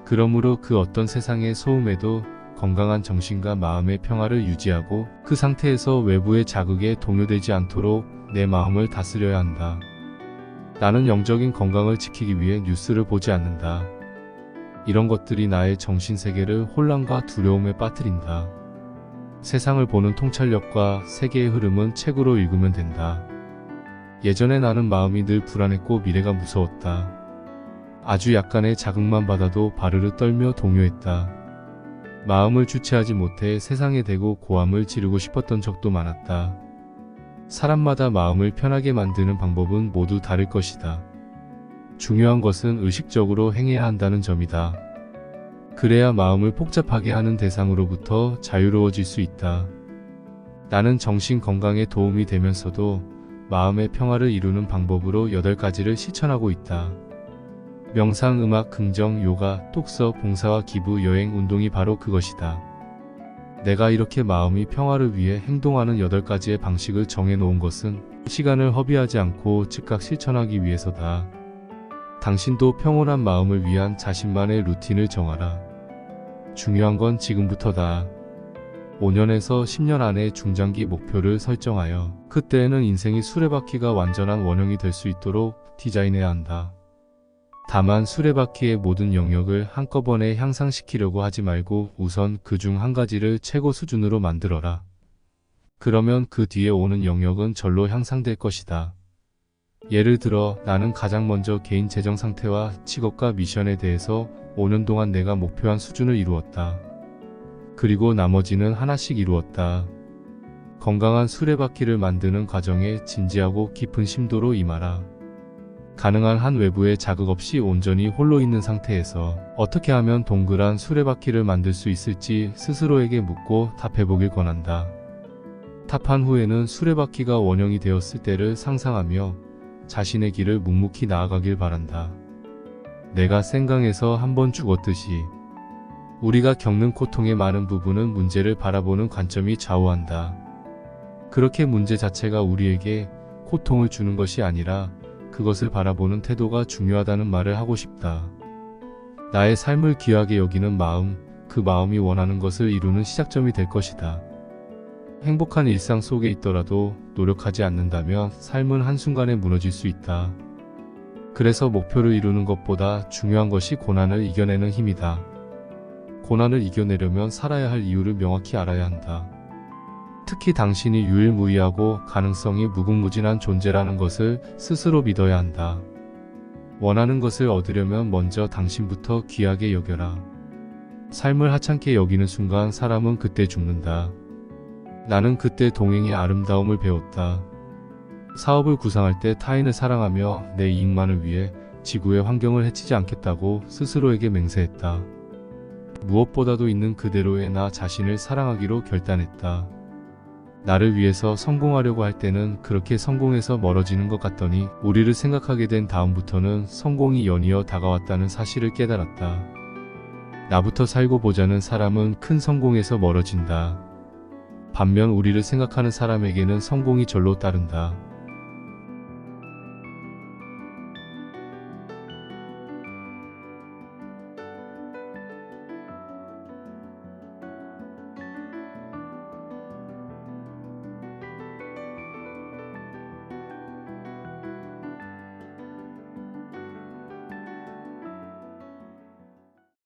그러므로 그 어떤 세상의 소음에도 건강한 정신과 마음의 평화를 유지하고 그 상태에서 외부의 자극에 동요되지 않도록 내 마음을 다스려야 한다. 나는 영적인 건강을 지키기 위해 뉴스를 보지 않는다. 이런 것들이 나의 정신세계를 혼란과 두려움에 빠뜨린다. 세상을 보는 통찰력과 세계의 흐름은 책으로 읽으면 된다. 예전에 나는 마음이 늘 불안했고 미래가 무서웠다. 아주 약간의 자극만 받아도 바르르 떨며 동요했다. 마음을 주체하지 못해 세상에 대고 고함을 지르고 싶었던 적도 많았다. 사람마다 마음을 편하게 만드는 방법은 모두 다를 것이다. 중요한 것은 의식적으로 행해야 한다는 점이다. 그래야 마음을 복잡하게 하는 대상으로부터 자유로워질 수 있다. 나는 정신 건강에 도움이 되면서도 마음의 평화를 이루는 방법으로 8가지를 실천하고 있다. 명상, 음악, 긍정, 요가, 독서, 봉사와 기부, 여행, 운동이 바로 그것이다. 내가 이렇게 마음이 평화를 위해 행동하는 8가지의 방식을 정해놓은 것은 시간을 허비하지 않고 즉각 실천하기 위해서다. 당신도 평온한 마음을 위한 자신만의 루틴을 정하라. 중요한 건 지금부터다. 5년에서 10년 안에 중장기 목표를 설정하여 그때에는 인생이 수레바퀴가 완전한 원형이 될 수 있도록 디자인해야 한다. 다만 수레바퀴의 모든 영역을 한꺼번에 향상시키려고 하지 말고 우선 그중 한 가지를 최고 수준으로 만들어라. 그러면 그 뒤에 오는 영역은 절로 향상될 것이다. 예를 들어 나는 가장 먼저 개인 재정 상태와 직업과 미션에 대해서 5년 동안 내가 목표한 수준을 이루었다. 그리고 나머지는 하나씩 이루었다. 건강한 수레바퀴를 만드는 과정에 진지하고 깊은 심도로 임하라. 가능한 한 외부의 자극 없이 온전히 홀로 있는 상태에서 어떻게 하면 동그란 수레바퀴를 만들 수 있을지 스스로에게 묻고 답해보길 권한다. 답한 후에는 수레바퀴가 원형이 되었을 때를 상상하며 자신의 길을 묵묵히 나아가길 바란다. 내가 생강에서 한번 죽었듯이 우리가 겪는 고통의 많은 부분은 문제를 바라보는 관점이 좌우한다. 그렇게 문제 자체가 우리에게 고통을 주는 것이 아니라 그것을 바라보는 태도가 중요하다는 말을 하고 싶다. 나의 삶을 귀하게 여기는 마음, 그 마음이 원하는 것을 이루는 시작점이 될 것이다. 행복한 일상 속에 있더라도 노력하지 않는다면 삶은 한순간에 무너질 수 있다. 그래서 목표를 이루는 것보다 중요한 것이 고난을 이겨내는 힘이다. 고난을 이겨내려면 살아야 할 이유를 명확히 알아야 한다. 특히 당신이 유일무이하고 가능성이 무궁무진한 존재라는 것을 스스로 믿어야 한다. 원하는 것을 얻으려면 먼저 당신부터 귀하게 여겨라. 삶을 하찮게 여기는 순간 사람은 그때 죽는다. 나는 그때 동행의 아름다움을 배웠다. 사업을 구상할 때 타인을 사랑하며 내 이익만을 위해 지구의 환경을 해치지 않겠다고 스스로에게 맹세했다. 무엇보다도 있는 그대로의 나 자신을 사랑하기로 결단했다. 나를 위해서 성공하려고 할 때는 그렇게 성공해서 멀어지는 것 같더니 우리를 생각하게 된 다음부터는 성공이 연이어 다가왔다는 사실을 깨달았다. 나부터 살고 보자는 사람은 큰 성공에서 멀어진다. 반면 우리를 생각하는 사람에게는 성공이 절로 따른다.